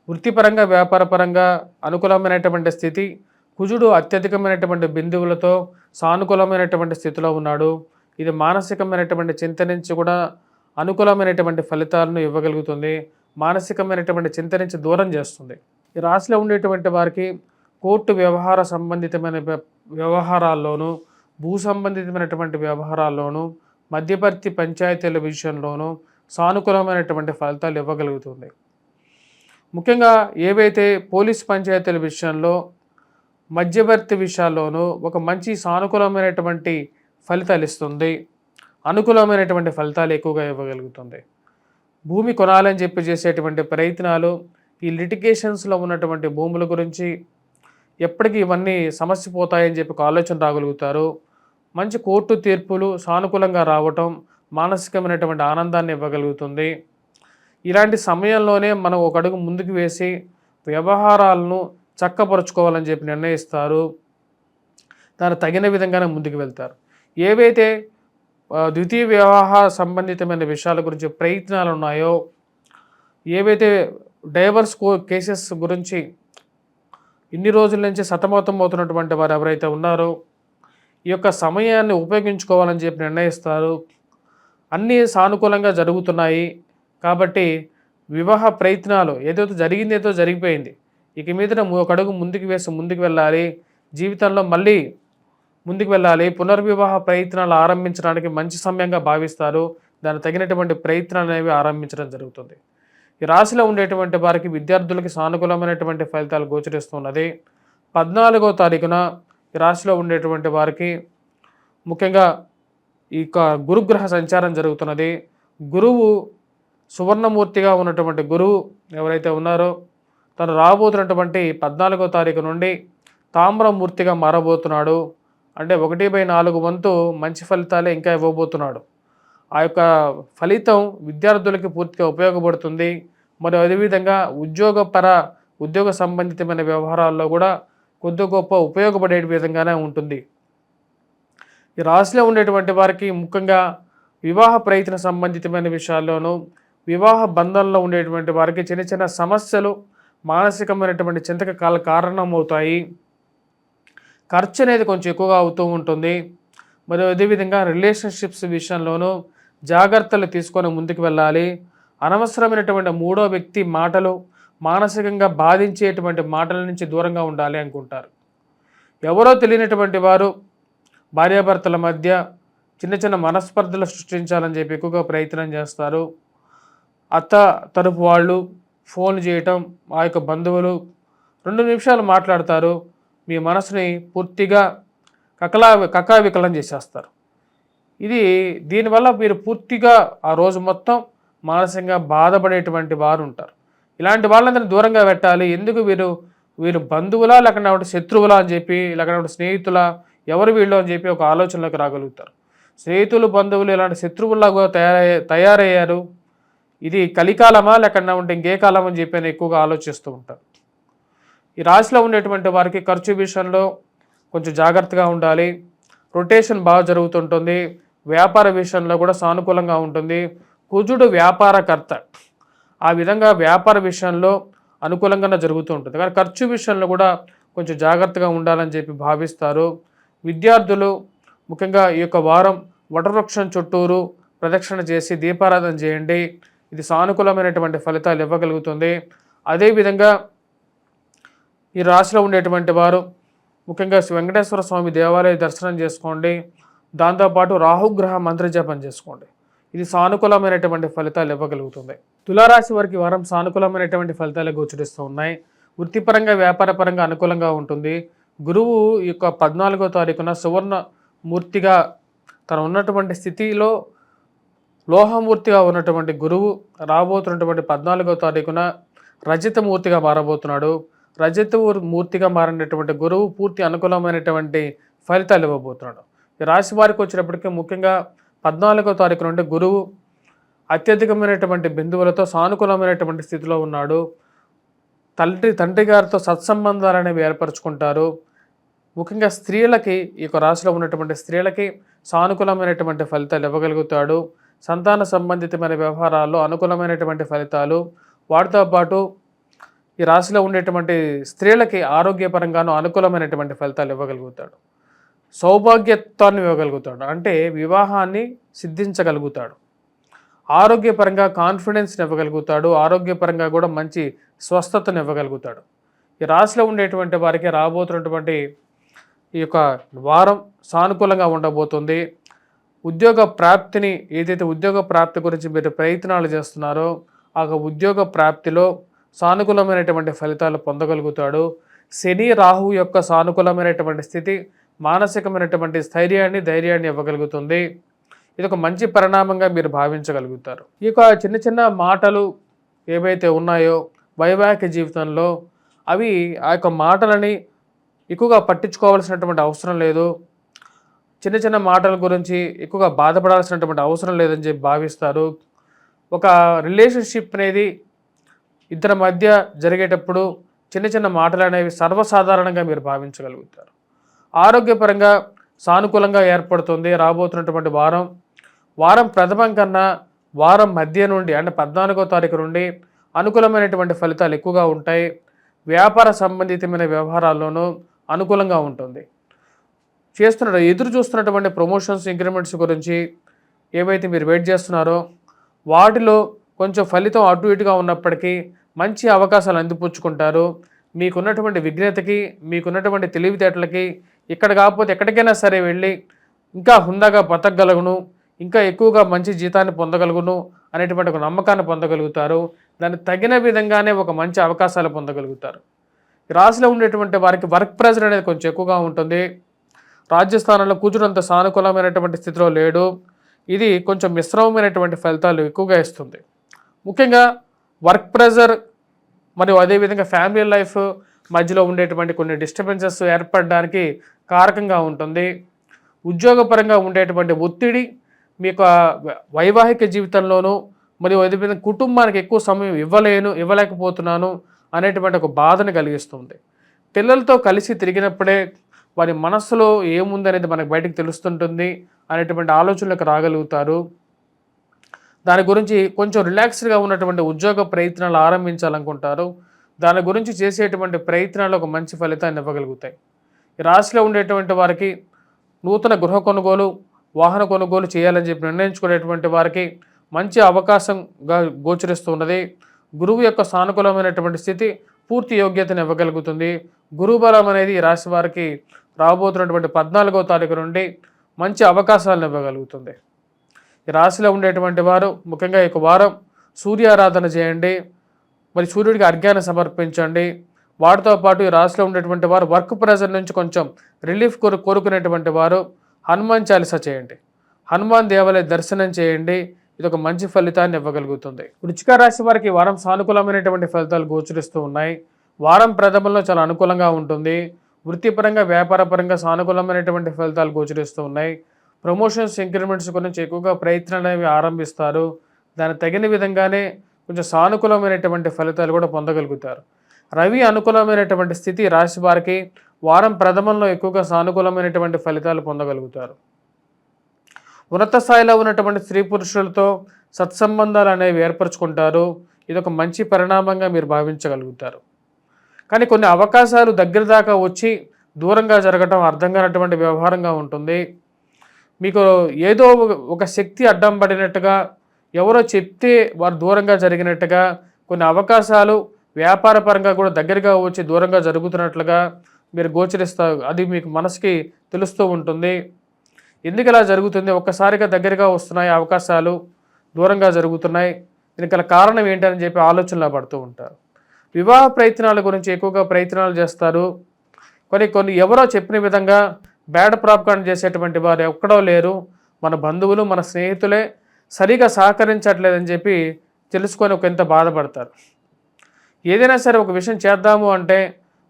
వృత్తిపరంగా, వ్యాపారపరంగా అనుకూలమైనటువంటి స్థితి. కుజుడు అత్యధికమైనటువంటి బిందువులతో సానుకూలమైనటువంటి స్థితిలో ఉన్నాడు. ఇది మానసికమైనటువంటి చింత నుంచి కూడా అనుకూలమైనటువంటి ఫలితాలను ఇవ్వగలుగుతుంది. మానసికమైనటువంటి చింత నుంచి దూరం చేస్తుంది. ఈ రాశిలో ఉండేటువంటి వారికి కోర్టు వ్యవహార సంబంధితమైన వ్యవహారాల్లోనూ, భూ సంబంధితమైనటువంటి వ్యవహారాల్లోనూ, మధ్యవర్తి పంచాయతీల విషయంలోనూ సానుకూలమైనటువంటి ఫలితాలు ఇవ్వగలుగుతుంది. ముఖ్యంగా ఏవైతే పోలీస్ పంచాయతీల విషయంలో, మధ్యవర్తి విషయాల్లోనూ ఒక మంచి సానుకూలమైనటువంటి ఫలితాలు ఇస్తుంది. అనుకూలమైనటువంటి ఫలితాలు ఎక్కువగా ఇవ్వగలుగుతుంది. భూమి కొనాలని చెప్పి చేసేటువంటి ప్రయత్నాలు, ఈ లిటిగేషన్స్లో ఉన్నటువంటి భూముల గురించి ఎప్పటికీ ఇవన్నీ సమస్య పోతాయని చెప్పి ఒక ఆలోచన రాగలుగుతారు. మంచి కోర్టు తీర్పులు సానుకూలంగా రావటం మానసికమైనటువంటి ఆనందాన్ని ఇవ్వగలుగుతుంది. ఇలాంటి సమయంలోనే మనం ఒక అడుగు ముందుకు వేసి వ్యవహారాలను చక్కపరుచుకోవాలని చెప్పి నిర్ణయిస్తారు. దానికి తగిన విధంగానే ముందుకు వెళ్తారు. ఏవైతే ద్వితీయ వివాహ సంబంధితమైన విషయాల గురించి ప్రయత్నాలు ఉన్నాయో, ఏవైతే డైవర్స్ కేసెస్ గురించి ఇన్ని రోజుల నుంచి సతమతం అవుతున్నటువంటి వారు ఎవరైతే ఉన్నారో ఈ యొక్క సమయాన్ని ఉపయోగించుకోవాలని చెప్పి నిర్ణయిస్తారు. అన్నీ సానుకూలంగా జరుగుతున్నాయి కాబట్టి వివాహ ప్రయత్నాలు ఏదో జరిగిపోయింది, ఇక మీదట ఒక అడుగు ముందుకు వేసి ముందుకు వెళ్ళాలి, జీవితంలో మళ్ళీ ముందుకు వెళ్ళాలి, పునర్వివాహ ప్రయత్నాలు ఆరంభించడానికి మంచి సమయంగా భావిస్తారు. దానికి తగినటువంటి ప్రయత్నాలు అనేవి ఆరంభించడం జరుగుతుంది. ఈ రాశిలో ఉండేటువంటి వారికి విద్యార్థులకి సానుకూలమైనటువంటి ఫలితాలు గోచరిస్తున్నది. 14వ తారీఖున ఈ రాశిలో ఉండేటువంటి వారికి ముఖ్యంగా ఈ గురుగ్రహ సంచారం జరుగుతున్నది. గురువు సువర్ణమూర్తిగా ఉన్నటువంటి గురువు ఎవరైతే ఉన్నారో తను రాబోతున్నటువంటి 14వ తారీఖు నుండి తామ్రమూర్తిగా మారబోతున్నాడు. అంటే 1/4 వంతు మంచి ఫలితాలే ఇంకా ఇవ్వబోతున్నాడు. ఆ యొక్క ఫలితం విద్యార్థులకి పూర్తిగా ఉపయోగపడుతుంది. మరియు అదేవిధంగా ఉద్యోగ సంబంధితమైన వ్యవహారాల్లో కూడా కొద్ది గొప్ప ఉపయోగపడే విధంగానే ఉంటుంది. ఈ రాశిలో ఉండేటువంటి వారికి ముఖ్యంగా వివాహ ప్రయత్న సంబంధితమైన విషయాల్లోనూ, వివాహ బంధంలో ఉండేటువంటి వారికి చిన్న చిన్న సమస్యలు మానసికమైనటువంటి చింతకు కారణమవుతాయి. ఖర్చు అనేది కొంచెం ఎక్కువగా అవుతూ ఉంటుంది. మరియు అదేవిధంగా రిలేషన్షిప్స్ విషయంలోనూ జాగ్రత్తలు తీసుకొని ముందుకు వెళ్ళాలి. అనవసరమైనటువంటి మూడో వ్యక్తి మాటలు, మానసికంగా బాధించేటువంటి మాటల నుంచి దూరంగా ఉండాలి అనుకుంటారు. ఎవరో తెలియనటువంటి వారు భార్యాభర్తల మధ్య చిన్న చిన్న మనస్పర్ధలు సృష్టించాలని చెప్పి ఎక్కువగా ప్రయత్నం చేస్తారు. అత్త తరపు వాళ్ళు ఫోన్ చేయటం, ఆ యొక్క బంధువులు 2 నిమిషాలు మాట్లాడతారు, మీ మనసుని పూర్తిగా కకావికలం చేసేస్తారు. దీనివల్ల మీరు పూర్తిగా ఆ రోజు మొత్తం మానసికంగా బాధపడేటువంటి వారు ఉంటారు. ఇలాంటి వాళ్ళందరినీ దూరంగా పెట్టాలి. ఎందుకు వీరు బంధువులా లేకపోతే శత్రువులా అని చెప్పి, లేకపోతే స్నేహితులా, ఎవరు వీళ్ళు అని చెప్పి ఒక ఆలోచనలోకి రాగలుగుతారు. స్నేహితులు బంధువులు ఇలాంటి శత్రువుల్లాగా తయారయ్యారు. ఇది కలికాలమా లేకుండా ఇంకే కాలం అని చెప్పి ఎక్కువగా ఆలోచిస్తూ ఉంటారు. ఈ రాశిలో ఉండేటువంటి వారికి ఖర్చు విషయంలో కొంచెం జాగ్రత్తగా ఉండాలి. రొటేషన్ బాగా జరుగుతుంటుంది. వ్యాపార విషయంలో కూడా సానుకూలంగా ఉంటుంది. కుజుడు వ్యాపారకర్త, ఆ విధంగా వ్యాపార విషయంలో అనుకూలంగానే జరుగుతూ ఉంటుంది. కానీ ఖర్చు విషయంలో కూడా కొంచెం జాగ్రత్తగా ఉండాలని చెప్పి భావిస్తారు. విద్యార్థులు ముఖ్యంగా ఈ యొక్క వారం వటవృక్షం చుట్టూరు ప్రదక్షిణ చేసి దీపారాధన చేయండి. ఇది సానుకూలమైనటువంటి ఫలితాలు ఇవ్వగలుగుతుంది. అదేవిధంగా ఈ రాశిలో ఉండేటువంటి వారు ముఖ్యంగా శ్రీ వెంకటేశ్వర స్వామి దేవాలయ దర్శనం చేసుకోండి. దాంతోపాటు రాహుగ్రహ మంత్రజపం చేసుకోండి. ఇది సానుకూలమైనటువంటి ఫలితాలు ఇవ్వగలుగుతుంది. తులారాశి వారికి వారం సానుకూలమైనటువంటి ఫలితాలు గోచరిస్తూ ఉన్నాయి. వృత్తిపరంగా వ్యాపారపరంగా అనుకూలంగా ఉంటుంది. గురువు ఈ యొక్క 14వ తారీఖున సువర్ణ మూర్తిగా తను ఉన్నటువంటి స్థితిలో లోహమూర్తిగా ఉన్నటువంటి గురువు రాబోతున్నటువంటి 14వ తారీఖున రజతమూర్తిగా మారబోతున్నాడు. రజతమూర్తిగా మారినటువంటి గురువు పూర్తి అనుకూలమైనటువంటి ఫలితాలు ఇవ్వబోతున్నాడు. ఈ రాశి వారికి వచ్చినప్పటికీ ముఖ్యంగా 14వ తారీఖు నుండి గురువు అత్యధికమైనటువంటి బిందువులతో సానుకూలమైనటువంటి స్థితిలో ఉన్నాడు. తండ్రి గారితో సత్సంబంధాలు అనేవి ఏర్పరచుకుంటారు. ముఖ్యంగా స్త్రీలకి, ఈ యొక్క రాశిలో ఉన్నటువంటి స్త్రీలకి సానుకూలమైనటువంటి ఫలితాలు ఇవ్వగలుగుతాడు. సంతాన సంబంధితమైన వ్యవహారాల్లో అనుకూలమైనటువంటి ఫలితాలు, వాటితో పాటు ఈ రాశిలో ఉండేటువంటి స్త్రీలకి ఆరోగ్యపరంగాను అనుకూలమైనటువంటి ఫలితాలు ఇవ్వగలుగుతాడు. సౌభాగ్యత్వాన్ని ఇవ్వగలుగుతాడు, అంటే వివాహాన్ని సిద్ధించగలుగుతాడు. ఆరోగ్యపరంగా కాన్ఫిడెన్స్ని ఇవ్వగలుగుతాడు. ఆరోగ్యపరంగా కూడా మంచి స్వస్థతను ఇవ్వగలుగుతాడు. ఈ రాశిలో ఉండేటువంటి వారికి రాబోతున్నటువంటి ఈ యొక్క వారం సానుకూలంగా ఉండబోతుంది. ఉద్యోగ ప్రాప్తి గురించి మీరు ప్రయత్నాలు చేస్తున్నారో ఆ ఉద్యోగ ప్రాప్తిలో సానుకూలమైనటువంటి ఫలితాలు పొందగలుగుతాడు. శని రాహు యొక్క సానుకూలమైనటువంటి స్థితి మానసికమైనటువంటి ధైర్యాన్ని ఇవ్వగలుగుతుంది. ఇది ఒక మంచి పరిణామంగా మీరు భావించగలుగుతారు. ఈ యొక్క చిన్న చిన్న మాటలు ఏవైతే ఉన్నాయో వైవాహిక జీవితంలో, అవి ఆ యొక్క మాటలని ఎక్కువగా పట్టించుకోవాల్సినటువంటి అవసరం లేదు. చిన్న చిన్న మాటల గురించి ఎక్కువగా బాధపడాల్సినటువంటి అవసరం లేదని చెప్పి భావిస్తారు. ఒక రిలేషన్షిప్ అనేది ఇద్దరి మధ్య జరిగేటప్పుడు చిన్న చిన్న మాటలు అనేవి సర్వసాధారణంగా మీరు భావించగలుగుతారు. ఆరోగ్యపరంగా సానుకూలంగా ఏర్పడుతుంది. రాబోతున్నటువంటి వారం ప్రథమం కన్నా వారం మధ్య నుండి, అంటే 14వ తారీఖు నుండి అనుకూలమైనటువంటి ఫలితాలు ఎక్కువగా ఉంటాయి. వ్యాపార సంబంధితమైన వ్యవహారాల్లోనూ అనుకూలంగా ఉంటుంది. ఎదురు చూస్తున్నటువంటి ప్రమోషన్స్, ఇంక్రిమెంట్స్ గురించి ఏవైతే మీరు వెయిట్ చేస్తున్నారో వాటిలో కొంచెం ఫలితం అటు ఇటుగా ఉన్నప్పటికీ మంచి అవకాశాలు అందిపుచ్చుకుంటారు. మీకున్నటువంటి విఘ్నతకి, మీకున్నటువంటి తెలివితేటలకి ఇక్కడ కాకపోతే ఎక్కడికైనా సరే వెళ్ళి ఇంకా హుందాగా బతకగలను, ఇంకా ఎక్కువగా మంచి జీతాన్ని పొందగలుగును అనేటువంటి ఒక నమ్మకాన్ని పొందగలుగుతారు. దానికి తగిన విధంగానే ఒక మంచి అవకాశాలు పొందగలుగుతారు. ఈ రాశిలో ఉండేటువంటి వారికి వర్క్ ప్రెషర్ అనేది కొంచెం ఎక్కువగా ఉంటుంది. రాజ్యస్థానంలో కూర్చున్నంత సానుకూలమైనటువంటి స్థితిలో లేడు. ఇది కొంచెం మిశ్రమమైనటువంటి ఫలితాలు ఎక్కువగా ఇస్తుంది. ముఖ్యంగా వర్క్ ప్రెషర్ మరియు అదేవిధంగా ఫ్యామిలీ లైఫ్ మధ్యలో ఉండేటువంటి కొన్ని డిస్టర్బెన్సెస్ ఏర్పడడానికి కారకంగా ఉంటుంది. ఉద్యోగపరంగా ఉండేటువంటి ఒత్తిడి మీకు వైవాహిక జీవితంలోనూ మరియు అదేవిధంగా కుటుంబానికి ఎక్కువ సమయం ఇవ్వలేకపోతున్నాను అనేటువంటి ఒక బాధను కలిగిస్తుంది. పిల్లలతో కలిసి తిరిగినప్పుడే వారి మనస్సులో ఏముందనేది మనకు బయటకు తెలుస్తుంటుంది అనేటువంటి ఆలోచనలకు రాగలుగుతారు. దాని గురించి కొంచెం రిలాక్స్డ్గా ఉన్నటువంటి ఉద్యోగ ప్రయత్నాలు ఆరంభించాలనుకుంటారు. దాని గురించి చేసేటువంటి ప్రయత్నాలు ఒక మంచి ఫలితాన్ని ఇవ్వగలుగుతాయి. ఈ రాశిలో ఉండేటువంటి వారికి నూతన గృహ కొనుగోలు, వాహన కొనుగోలు చేయాలని చెప్పి నిర్ణయించుకునేటువంటి వారికి మంచి అవకాశంగా గోచరిస్తున్నది. గురువు యొక్క సానుకూలమైనటువంటి స్థితి పూర్తి యోగ్యతను ఇవ్వగలుగుతుంది. గురువు బలం అనేది ఈ రాశి వారికి రాబోతున్నటువంటి 14వ తారీఖు నుండి మంచి అవకాశాలను ఇవ్వగలుగుతుంది. ఈ రాశిలో ఉండేటువంటి వారు ముఖ్యంగా ఈ వారం సూర్యారాధన చేయండి, మరి సూర్యుడికి అర్ఘ్యాన్ని సమర్పించండి. వాటితో పాటు ఈ రాశిలో ఉండేటువంటి వారు వర్క్ ప్రెషర్ నుంచి కొంచెం రిలీఫ్ కోరుకునేటువంటి వారు హనుమాన్ చాలీసా చేయండి, హనుమాన్ దేవాలయ దర్శనం చేయండి. ఇది ఒక మంచి ఫలితాన్ని ఇవ్వగలుగుతుంది. వృశ్చిక రాశి వారికి వారం సానుకూలమైనటువంటి ఫలితాలు గోచరిస్తూ ఉన్నాయి. వారం ప్రథమంలో చాలా అనుకూలంగా ఉంటుంది. వృత్తిపరంగా వ్యాపారపరంగా సానుకూలమైనటువంటి ఫలితాలు గోచరిస్తూ ఉన్నాయి. ప్రమోషన్స్ ఇంక్రిమెంట్స్ గురించి ఎక్కువగా ప్రయత్నాలు అనేవి ఆరంభిస్తారు. దానికి తగిన విధంగానే కొంచెం సానుకూలమైనటువంటి ఫలితాలు కూడా పొందగలుగుతారు. రవి అనుకూలమైనటువంటి స్థితి రాశి వారికి వారం ప్రథమంలో ఎక్కువగా సానుకూలమైనటువంటి ఫలితాలు పొందగలుగుతారు. ఉన్నత స్థాయిలో ఉన్నటువంటి స్త్రీ పురుషులతో సత్సంబంధాలు అనేవి ఏర్పరచుకుంటారు. ఇది ఒక మంచి పరిణామంగా మీరు భావించగలుగుతారు. కానీ కొన్ని అవకాశాలు దగ్గర దాకా వచ్చి దూరంగా జరగటం అర్థం కానటువంటి వ్యవహారంగా ఉంటుంది. మీకు ఏదో ఒక శక్తి అడ్డం పడినట్టుగా, ఎవరో చెప్తే వారు దూరంగా జరిగినట్టుగా, కొన్ని అవకాశాలు వ్యాపారపరంగా కూడా దగ్గరగా వచ్చి దూరంగా జరుగుతున్నట్లుగా మీరు గోచరిస్తారు. అది మీకు మనసుకి తెలుస్తూ ఉంటుంది. ఎందుకు ఇలా జరుగుతుంది? ఒక్కసారిగా దగ్గరగా వస్తున్నాయి అవకాశాలు, దూరంగా జరుగుతున్నాయి. దీనికి కారణం ఏంటని చెప్పి ఆలోచనలో పడుతూ ఉంటారు. వివాహ ప్రయత్నాల గురించి ఎక్కువగా ప్రయత్నాలు చేస్తారు. కొన్ని ఎవరో చెప్పిన విధంగా బ్యాడ్ ప్రాపగాండా చేసేటువంటి వారు ఎక్కడో లేరు. మన బంధువులు, మన స్నేహితులే సరిగా సహకరించట్లేదని చెప్పి తెలుసుకొని ఎంత బాధపడతారు. ఏదైనా సరే ఒక విషయం చేద్దాము అంటే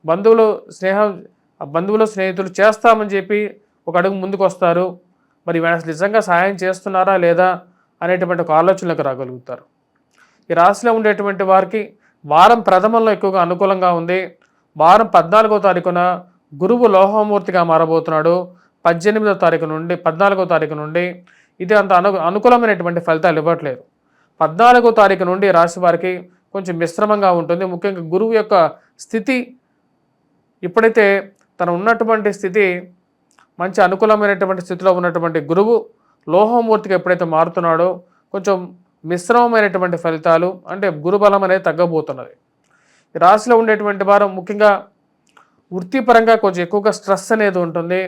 బంధువులు స్నేహితులు చేస్తామని చెప్పి ఒక అడుగు ముందుకు వస్తారు. మరి అసలు నిజంగా సహాయం చేస్తున్నారా లేదా అనేటువంటి ఒక ఆలోచనలకు రాగలుగుతారు. ఈ రాశిలో ఉండేటువంటి వారికి వారం ప్రథమంలో ఎక్కువగా అనుకూలంగా ఉంది. వారం 14వ తారీఖున గురువు లోహమూర్తిగా మారబోతున్నాడు. 14వ తారీఖు నుండి ఇది అంత అనుకూలమైనటువంటి ఫలితాలు ఇవ్వట్లేదు. 14వ తారీఖు నుండి రాశి వారికి కొంచెం మిశ్రమంగా ఉంటుంది. ముఖ్యంగా గురువు యొక్క స్థితి ఇప్పుడైతే తను ఉన్నటువంటి స్థితి మంచి అనుకూలమైనటువంటి స్థితిలో ఉన్నటువంటి గురువు లోహమూర్తిగా ఎప్పుడైతే మారుతున్నాడో కొంచెం మిశ్రమమైనటువంటి ఫలితాలు, అంటే గురుబలం అనేది తగ్గబోతున్నది. ఈ రాశిలో ఉండేటువంటి వారు ముఖ్యంగా వృత్తిపరంగా కొంచెం ఎక్కువగా స్ట్రెస్ అనేది ఉంటుంది.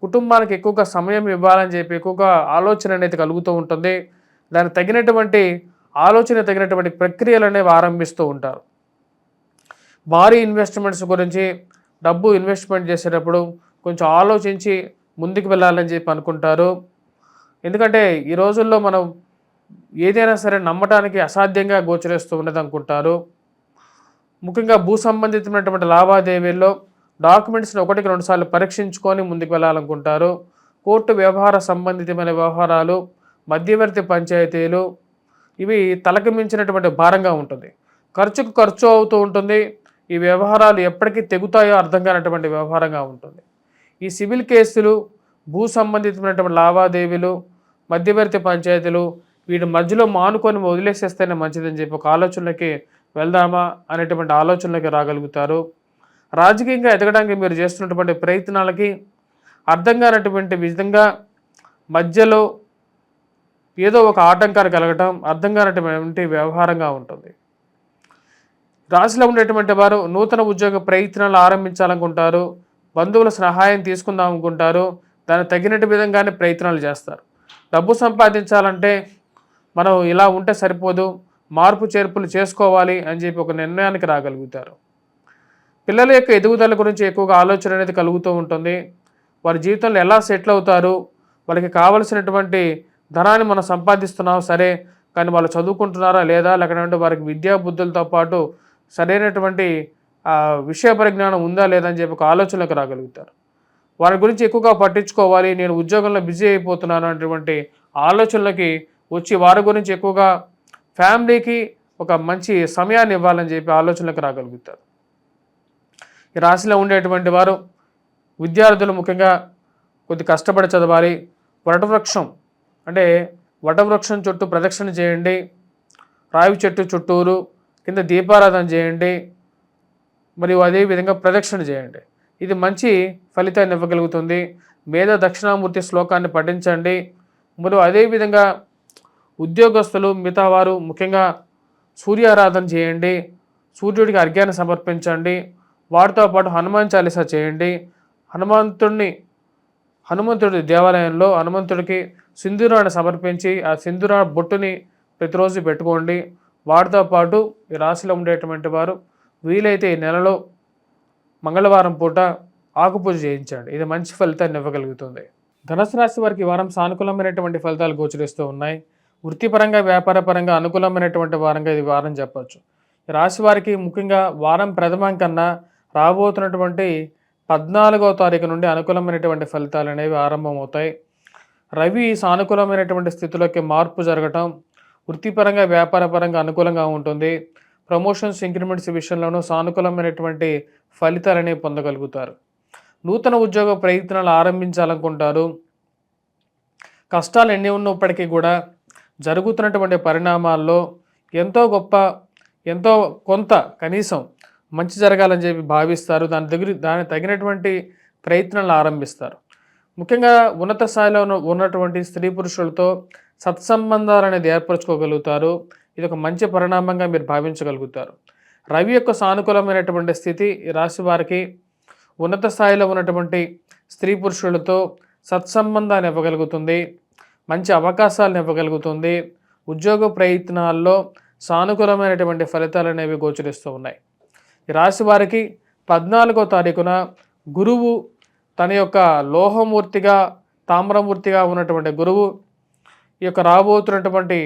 కుటుంబానికి ఎక్కువగా సమయం ఇవ్వాలని చెప్పి ఎక్కువగా ఆలోచన అనేది కలుగుతూ ఉంటుంది. దానికి తగినటువంటి ప్రక్రియలు అనేవి ఆరంభిస్తూ ఉంటారు. భారీ ఇన్వెస్ట్మెంట్స్ గురించి డబ్బు ఇన్వెస్ట్మెంట్ చేసేటప్పుడు కొంచెం ఆలోచించి ముందుకు వెళ్ళాలని చెప్పి అనుకుంటారు. ఎందుకంటే ఈ రోజుల్లో మనం ఏదైనా సరే నమ్మటానికి అసాధ్యంగా గోచరిస్తూ ఉన్నది అనుకుంటారు. ముఖ్యంగా భూ సంబంధితమైనటువంటి లావాదేవీల్లో డాక్యుమెంట్స్ని 1కి 2 సార్లు పరీక్షించుకొని ముందుకు వెళ్ళాలనుకుంటారు. కోర్టు వ్యవహార సంబంధితమైన వ్యవహారాలు, మధ్యవర్తి పంచాయతీలు ఇవి తలకు మించినటువంటి భారంగా ఉంటుంది. ఖర్చు అవుతూ ఉంటుంది. ఈ వ్యవహారాలు ఎప్పటికీ తెగుతాయో అర్థం కానటువంటి వ్యవహారంగా ఉంటుంది. ఈ సివిల్ కేసులు, భూ సంబంధితమైనటువంటి లావాదేవీలు, మధ్యవర్తి పంచాయతీలు వీటి మధ్యలో మానుకొని వదిలేసేస్తేనే మంచిదని చెప్పి ఒక ఆలోచనలకి వెళ్దామా అనేటువంటి ఆలోచనలకి రాగలుగుతారు. రాజకీయంగా ఎదగడానికి మీరు చేస్తున్నటువంటి ప్రయత్నాలకి అర్థం కానటువంటి విధంగా మధ్యలో ఏదో ఒక ఆటంకాలు కలగటం అర్థం కానటువంటి వ్యవహారంగా ఉంటుంది. రాశిలో ఉండేటువంటి వారు నూతన ఉద్యోగ ప్రయత్నాలు ఆరంభించాలనుకుంటారు, బంధువుల సహాయం తీసుకుందాం అనుకుంటారు, దానికి తగినట్టు విధంగానే ప్రయత్నాలు చేస్తారు. డబ్బు సంపాదించాలంటే మనం ఇలా ఉంటే సరిపోదు, మార్పు చేర్పులు చేసుకోవాలి అని చెప్పి ఒక నిర్ణయానికి రాగలుగుతారు. పిల్లల యొక్క ఎదుగుదల గురించి ఎక్కువగా ఆలోచన అనేది కలుగుతూ ఉంటుంది. వారి జీవితంలో ఎలా సెటిల్ అవుతారు, వాళ్ళకి కావలసినటువంటి ధనాన్ని మనం సంపాదిస్తున్నాం సరే, కానీ వాళ్ళు చదువుకుంటున్నారా లేదా, లేకపోతే వారికి విద్యా బుద్ధులతో పాటు సరైనటువంటి విషయ పరిజ్ఞానం ఉందా లేదా అని చెప్పి ఒక ఆలోచనలకు రాగలుగుతారు. వారి గురించి ఎక్కువగా పట్టించుకోవాలి, నేను ఉద్యోగంలో బిజీ అయిపోతున్నాను అనేటువంటి ఆలోచనలకి వచ్చి వారి గురించి ఎక్కువగా ఫ్యామిలీకి ఒక మంచి సమయాన్ని ఇవ్వాలని చెప్పి ఆలోచనలకు రాగలుగుతారు. ఈ రాశిలో ఉండేటువంటి వారు విద్యార్థులు ముఖ్యంగా కొద్ది కష్టపడి చదవాలి. వటవృక్షం అంటే వటవృక్షం చుట్టూ ప్రదక్షిణ చేయండి, రావి చెట్టు చుట్టూరు కింద దీపారాధన చేయండి, మరియు అదేవిధంగా ప్రదక్షిణ చేయండి. ఇది మంచి ఫలితాన్ని ఇవ్వగలుగుతుంది. మేధ దక్షిణామూర్తి శ్లోకాన్ని పఠించండి. మరియు అదేవిధంగా ఉద్యోగస్తులు మిగతా వారు ముఖ్యంగా సూర్యారాధన చేయండి, సూర్యుడికి అర్ఘ్యాన్ని సమర్పించండి. వాటితో పాటు హనుమాన్ చాలీసా చేయండి. హనుమంతుడి దేవాలయంలో హనుమంతుడికి సింధూరాన్ని సమర్పించి ఆ సింధూర బొట్టుని ప్రతిరోజు పెట్టుకోండి. వాటితో పాటు ఈ రాశిలో ఉండేటువంటి వారు వీలైతే ఈ నెలలో మంగళవారం పూట ఆకుపూజ చేయించండి. ఇది మంచి ఫలితాన్ని ఇవ్వగలుగుతుంది. ధనుసు రాశి వారికి ఈ వారం సానుకూలమైనటువంటి ఫలితాలు గోచరిస్తూ ఉన్నాయి. వృత్తిపరంగా వ్యాపారపరంగా అనుకూలమైనటువంటి వారంగా ఇది వారం చెప్పచ్చు. ఈ రాశి వారికి ముఖ్యంగా వారం ప్రథమం కన్నా రాబోతున్నటువంటి 14వ తారీఖు నుండి అనుకూలమైనటువంటి ఫలితాలు అనేవి ఆరంభమవుతాయి. రవి సానుకూలమైనటువంటి స్థితిలోకి మార్పు జరగటం వృత్తిపరంగా వ్యాపారపరంగా అనుకూలంగా ఉంటుంది. ప్రమోషన్స్ ఇంక్రిమెంట్స్ విషయంలోనూ సానుకూలమైనటువంటి ఫలితాలని పొందగలుగుతారు. నూతన ఉద్యోగ ప్రయత్నాలు ఆరంభించాలనుకుంటారు. కష్టాలు ఎన్ని ఉన్నప్పటికీ కూడా జరుగుతున్నటువంటి పరిణామాల్లో ఎంతో కొంత కనీసం మంచి జరగాలని చెప్పి భావిస్తారు. దానికి తగినటువంటి ప్రయత్నాలు ఆరంభిస్తారు. ముఖ్యంగా ఉన్నత స్థాయిలో ఉన్నటువంటి స్త్రీ పురుషులతో సత్సంబంధాలు అనేది ఏర్పరచుకోగలుగుతారు. ఇది ఒక మంచి పరిణామంగా మీరు భావించగలుగుతారు. రవి యొక్క సానుకూలమైనటువంటి స్థితి ఈ రాశి వారికి ఉన్నత స్థాయిలో ఉన్నటువంటి స్త్రీ పురుషులతో సత్సంబంధాన్ని ఇవ్వగలుగుతుంది, మంచి అవకాశాలను ఇవ్వగలుగుతుంది. ఉద్యోగ ప్రయత్నాల్లో సానుకూలమైనటువంటి ఫలితాలు అనేవి గోచరిస్తూ ఉన్నాయి. ఈ రాశి వారికి 14వ తారీఖున గురువు తన యొక్క లోహమూర్తిగా తామ్రమూర్తిగా ఉన్నటువంటి గురువు ఈ యొక్క రాబోతున్నటువంటి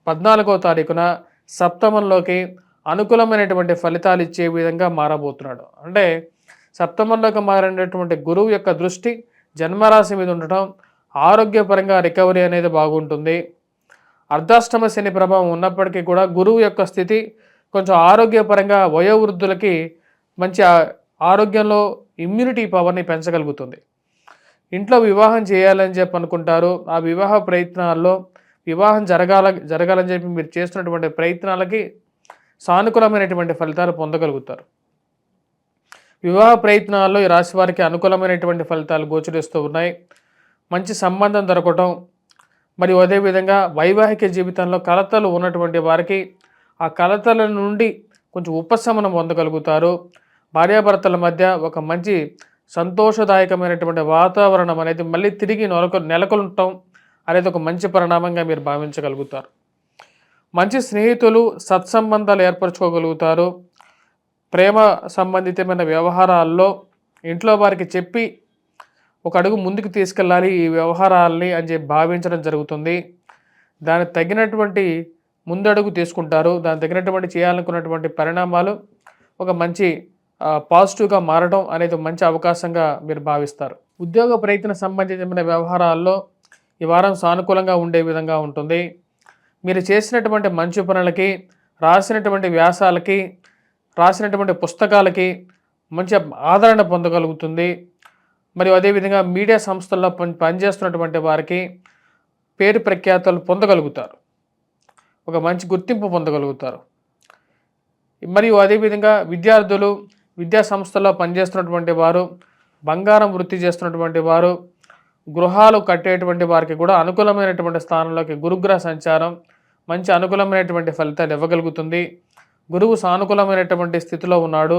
14వ తారీఖున సప్తమంలోకి అనుకూలమైనటువంటి ఫలితాలు ఇచ్చే విధంగా మారబోతున్నాడు. అంటే సప్తమంలోకి మారినటువంటి గురువు యొక్క దృష్టి జన్మరాశి మీద ఉండటం ఆరోగ్యపరంగా రికవరీ అనేది బాగుంటుంది. అర్ధాష్టమ శని ప్రభావం ఉన్నప్పటికీ కూడా గురువు యొక్క స్థితి కొంచెం ఆరోగ్యపరంగా వయోవృద్ధులకి మంచి ఆరోగ్యంలో ఇమ్యూనిటీ పవర్ని పెంచగలుగుతుంది. ఇంట్లో వివాహం చేయాలని చెప్పి అనుకుంటారు. ఆ వివాహ ప్రయత్నాల్లో వివాహం జరగాలని చెప్పి మీరు చేస్తున్నటువంటి ప్రయత్నాలకి సానుకూలమైనటువంటి ఫలితాలు పొందగలుగుతారు. వివాహ ప్రయత్నాల్లో ఈ రాశి వారికి అనుకూలమైనటువంటి ఫలితాలు గోచరిస్తూ ఉన్నాయి. మంచి సంబంధం దొరకటం మరియు అదేవిధంగా వైవాహిక జీవితంలో కలతలు ఉన్నటువంటి వారికి ఆ కలతల నుండి కొంచెం ఉపశమనం పొందగలుగుతారు. భార్యాభర్తల మధ్య ఒక మంచి సంతోషదాయకమైనటువంటి వాతావరణం అనేది మళ్ళీ తిరిగి నెలకొనటం అనేది ఒక మంచి పరిణామంగా మీరు భావించగలుగుతారు. మంచి స్నేహితులు సత్సంబంధాలు ఏర్పరచుకోగలుగుతారు. ప్రేమ సంబంధితమైన వ్యవహారాల్లో ఇంట్లో వారికి చెప్పి ఒక అడుగు ముందుకు తీసుకెళ్ళాలి ఈ వ్యవహారాలని అని చెప్పి భావించడం జరుగుతుంది. దానికి తగినటువంటి ముందడుగు తీసుకుంటారు. దానికి తగినటువంటి చేయాలనుకున్నటువంటి పరిణామాలు ఒక మంచి పాజిటివ్గా మారడం అనేది మంచి అవకాశంగా మీరు భావిస్తారు. ఉద్యోగ ప్రయత్న సంబంధితమైన వ్యవహారాల్లో ఈ వారం సానుకూలంగా ఉండే విధంగా ఉంటుంది. మీరు చేసినటువంటి మంచి పనులకి, రాసినటువంటి వ్యాసాలకి, రాసినటువంటి పుస్తకాలకి మంచి ఆదరణ పొందగలుగుతుంది. మరియు అదేవిధంగా మీడియా సంస్థల్లో పనిచేస్తున్నటువంటి వారికి పేరు ప్రఖ్యాతలు పొందగలుగుతారు, ఒక మంచి గుర్తింపు పొందగలుగుతారు. మరియు అదేవిధంగా విద్యార్థులు విద్యా సంస్థల్లో పనిచేస్తున్నటువంటి వారు, బంగారం వృత్తి చేస్తున్నటువంటి వారు, గృహాలు కట్టేటువంటి వారికి కూడా అనుకూలమైనటువంటి స్థానంలోకి గురుగ్రహ సంచారం మంచి అనుకూలమైనటువంటి ఫలితాలు ఇవ్వగలుగుతుంది. గురువు సానుకూలమైనటువంటి స్థితిలో ఉన్నాడు.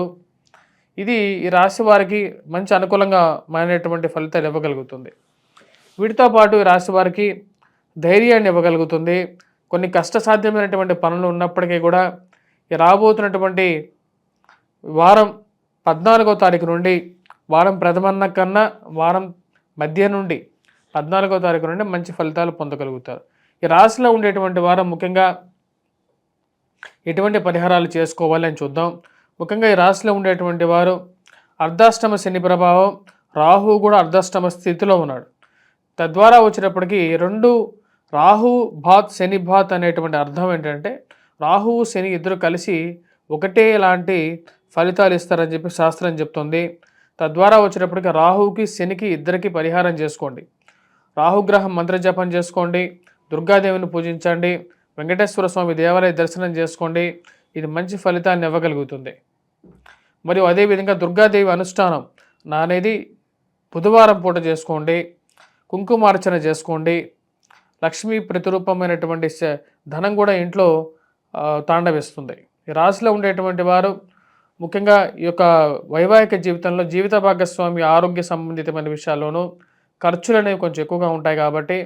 ఇది ఈ రాశి వారికి మంచి అనుకూలంగా మారినటువంటి ఫలితాలు ఇవ్వగలుగుతుంది. వీటితో పాటు ఈ రాశి వారికి ధైర్యాన్ని ఇవ్వగలుగుతుంది. కొన్ని కష్టసాధ్యమైనటువంటి పనులు ఉన్నప్పటికీ కూడా ఈ రాబోతున్నటువంటి వారం 14వ తారీఖు నుండి, వారం ప్రథమన్న కన్నా వారం మధ్య నుండి 14వ తారీఖు నుండి మంచి ఫలితాలు పొందగలుగుతారు. ఈ రాశిలో ఉండేటువంటి వారం ముఖ్యంగా ఎటువంటి పరిహారాలు చేసుకోవాలి అని చూద్దాం. ముఖ్యంగా ఈ రాశిలో ఉండేటువంటి వారు అర్ధాష్టమ శని ప్రభావం, రాహువు కూడా అర్ధాష్టమ స్థితిలో ఉన్నాడు. తద్వారా వచ్చేటప్పటికి రెండు రాహు భాత్ శని భాత్ అనేటువంటి అర్థం ఏంటంటే రాహువు శని ఇద్దరు కలిసి ఒకటే లాంటి ఫలితాలు ఇస్తారని చెప్పి శాస్త్రం చెప్తుంది. తద్వారా వచ్చేటప్పటికి రాహువుకి శనికి ఇద్దరికి పరిహారం చేసుకోండి. రాహుగ్రహం మంత్రజపం చేసుకోండి, దుర్గాదేవిని పూజించండి, వెంకటేశ్వర స్వామి దేవాలయ దర్శనం చేసుకోండి. ఇది మంచి ఫలితాన్ని ఇవ్వగలుగుతుంది. మరియు అదేవిధంగా దుర్గాదేవి అనుష్ఠానం అనేది బుధవారం పూట చేసుకోండి, కుంకుమార్చన చేసుకోండి. లక్ష్మీ ప్రతిరూపమైనటువంటి ధనం కూడా ఇంట్లో తాండవిస్తుంది. ఈ రాశిలో ఉండేటువంటి వారు ముఖ్యంగా ఈ యొక్క వైవాహిక జీవితంలో జీవిత భాగస్వామి ఆరోగ్య సంబంధితమైన విషయాల్లోనూ ఖర్చులు అనేవి కొంచెం ఎక్కువగా ఉంటాయి. కాబట్టి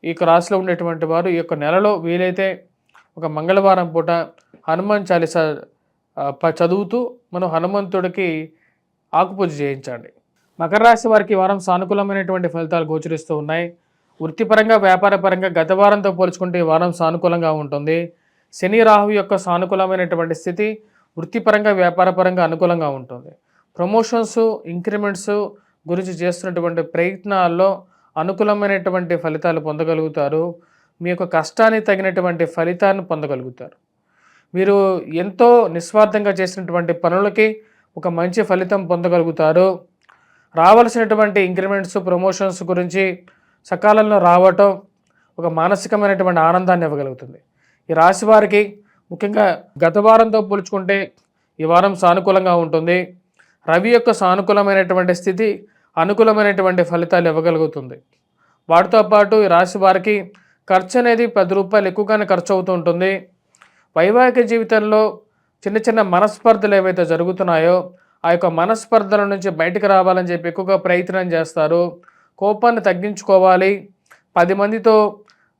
ఈ యొక్క రాశిలో ఉండేటువంటి వారు ఈ యొక్క నెలలో వీలైతే ఒక మంగళవారం పూట హనుమాన్ చాలీసా చదువుతూ మనం హనుమంతుడికి ఆకుపూజ చేయించండి. మకర రాశి వారికి వారం సానుకూలమైనటువంటి ఫలితాలు గోచరిస్తూ ఉన్నాయి. వృత్తిపరంగా, వ్యాపారపరంగా గత వారంతో పోల్చుకుంటే ఈ వారం సానుకూలంగా ఉంటుంది. శని రాహు యొక్క సానుకూలమైనటువంటి స్థితి వృత్తిపరంగా, వ్యాపారపరంగా అనుకూలంగా ఉంటుంది. ప్రమోషన్స్, ఇంక్రిమెంట్స్ గురించి చేస్తున్నటువంటి ప్రయత్నాల్లో అనుకూలమైనటువంటి ఫలితాలు పొందగలుగుతారు. మీ యొక్క కష్టానికి తగినటువంటి ఫలితాన్ని పొందగలుగుతారు. మీరు ఎంతో నిస్వార్థంగా చేసినటువంటి పనులకి ఒక మంచి ఫలితం పొందగలుగుతారు. రావాల్సినటువంటి ఇంక్రిమెంట్స్, ప్రమోషన్స్ గురించి సకాలంలో రావటం ఒక మానసికమైనటువంటి ఆనందాన్ని ఇవ్వగలుగుతుంది. ఈ రాశి వారికి ముఖ్యంగా గత వారంతో పోల్చుకుంటే ఈ వారం సానుకూలంగా ఉంటుంది. రవి యొక్క సానుకూలమైనటువంటి స్థితి అనుకూలమైనటువంటి ఫలితాలు ఇవ్వగలుగుతుంది. వాటితో పాటు ఈ రాశి వారికి ఖర్చు అనేది 10 రూపాయలు ఎక్కువగానే ఖర్చు అవుతూ ఉంటుంది. వైవాహిక జీవితంలో చిన్న చిన్న మనస్పర్ధలు ఏవైతే జరుగుతున్నాయో ఆ యొక్క మనస్పర్ధల నుంచి బయటకు రావాలని చెప్పి ఎక్కువగా ప్రయత్నం చేస్తారు. కోపాన్ని తగ్గించుకోవాలి. 10 మందితో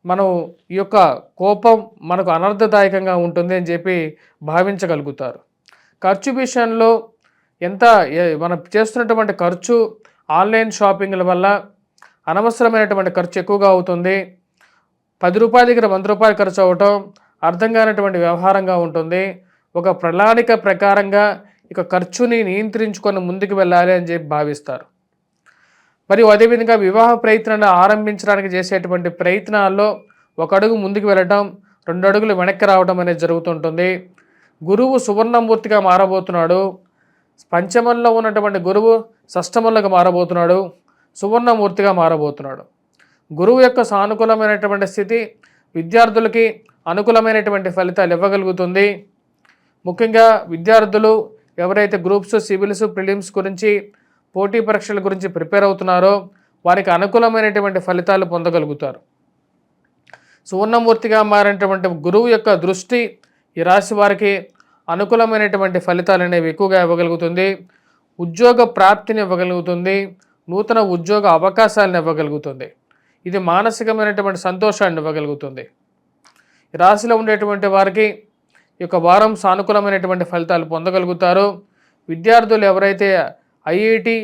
మనం ఈ యొక్క కోపం మనకు అనర్థదాయకంగా ఉంటుంది అని చెప్పి భావించగలుగుతారు. ఖర్చు విషయంలో మనం చేస్తున్నటువంటి ఖర్చు ఆన్లైన్ షాపింగ్ల వల్ల అనవసరమైనటువంటి ఖర్చు ఎక్కువగా అవుతుంది. 10 రూపాయల దగ్గర 100 రూపాయలు ఖర్చు అవ్వటం అర్థం కానటువంటి వ్యవహారంగా ఉంటుంది. ఒక ప్రణాళిక ప్రకారంగా ఇక ఖర్చుని నియంత్రించుకొని ముందుకు వెళ్ళాలి అని చెప్పి భావిస్తారు. మరియు అదేవిధంగా వివాహ ప్రయత్నాన్ని ఆరంభించడానికి చేసేటువంటి ప్రయత్నాల్లో 1 అడుగు ముందుకు వెళ్ళటం, 2 అడుగులు వెనక్కి రావడం అనేది జరుగుతుంటుంది. గురువు సువర్ణమూర్తిగా మారబోతున్నాడు. పంచమంలో ఉన్నటువంటి గురువు షష్టమంలోకి మారబోతున్నాడు, సువర్ణమూర్తిగా మారబోతున్నాడు. గురువు యొక్క సానుకూలమైనటువంటి స్థితి విద్యార్థులకి అనుకూలమైనటువంటి ఫలితాలు ఇవ్వగలుగుతుంది. ముఖ్యంగా విద్యార్థులు ఎవరైతే గ్రూప్స్, సివిల్స్, ప్రిలిమ్స్ గురించి, పోటీ పరీక్షల గురించి ప్రిపేర్ అవుతున్నారో వారికి అనుకూలమైనటువంటి ఫలితాలు పొందగలుగుతారు. సువర్ణమూర్తిగా మారినటువంటి గురువు యొక్క దృష్టి ఈ రాశి వారికి అనుకూలమైనటువంటి ఫలితాలు అనేవి ఎక్కువగా ఇవ్వగలుగుతుంది. ఉద్యోగ ప్రాప్తిని ఇవ్వగలుగుతుంది. నూతన ఉద్యోగ అవకాశాలను ఇవ్వగలుగుతుంది. ఇది మానసికమైనటువంటి సంతోషాన్ని ఇవ్వగలుగుతుంది. ఈ రాశిలో ఉండేటువంటి వారికి ఈ యొక్క వారం సానుకూలమైనటువంటి ఫలితాలు పొందగలుగుతారు. విద్యార్థులు ఎవరైతే ఐఐటి,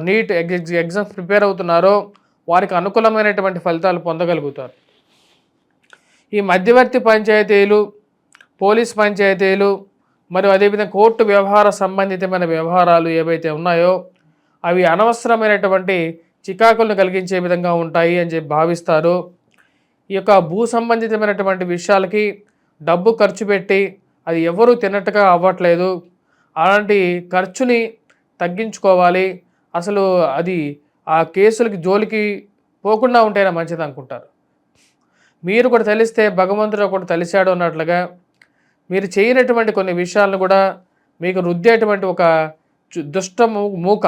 నీట్ ఎగ్జామ్స్ ప్రిపేర్ అవుతున్నారో వారికి అనుకూలమైనటువంటి ఫలితాలు పొందగలుగుతారు. ఈ మధ్యవర్తి పంచాయతీలు, పోలీస్ పంచాయతీలు మరియు అదేవిధంగా కోర్టు వ్యవహార సంబంధితమైన వ్యవహారాలు ఏవైతే ఉన్నాయో అవి అనవసరమైనటువంటి చికాకులను కలిగించే విధంగా ఉంటాయి అని చెప్పి భావిస్తారు. ఈ యొక్క భూ సంబంధితమైనటువంటి విషయాలకి డబ్బు ఖర్చు పెట్టి అది ఎవరూ తిన్నట్టుగా అవ్వట్లేదు. అలాంటి ఖర్చుని తగ్గించుకోవాలి. అసలు అది ఆ కేసులకి జోలికి పోకుండా ఉంటేనే మంచిది అనుకుంటారు. మీరు కూడా తెలిస్తే భగవంతుడు కూడా తెలిసాడు అన్నట్లుగా మీరు చేయనటువంటి కొన్ని విషయాలను కూడా మీకు రుద్దేటువంటి ఒక దుష్ట మూక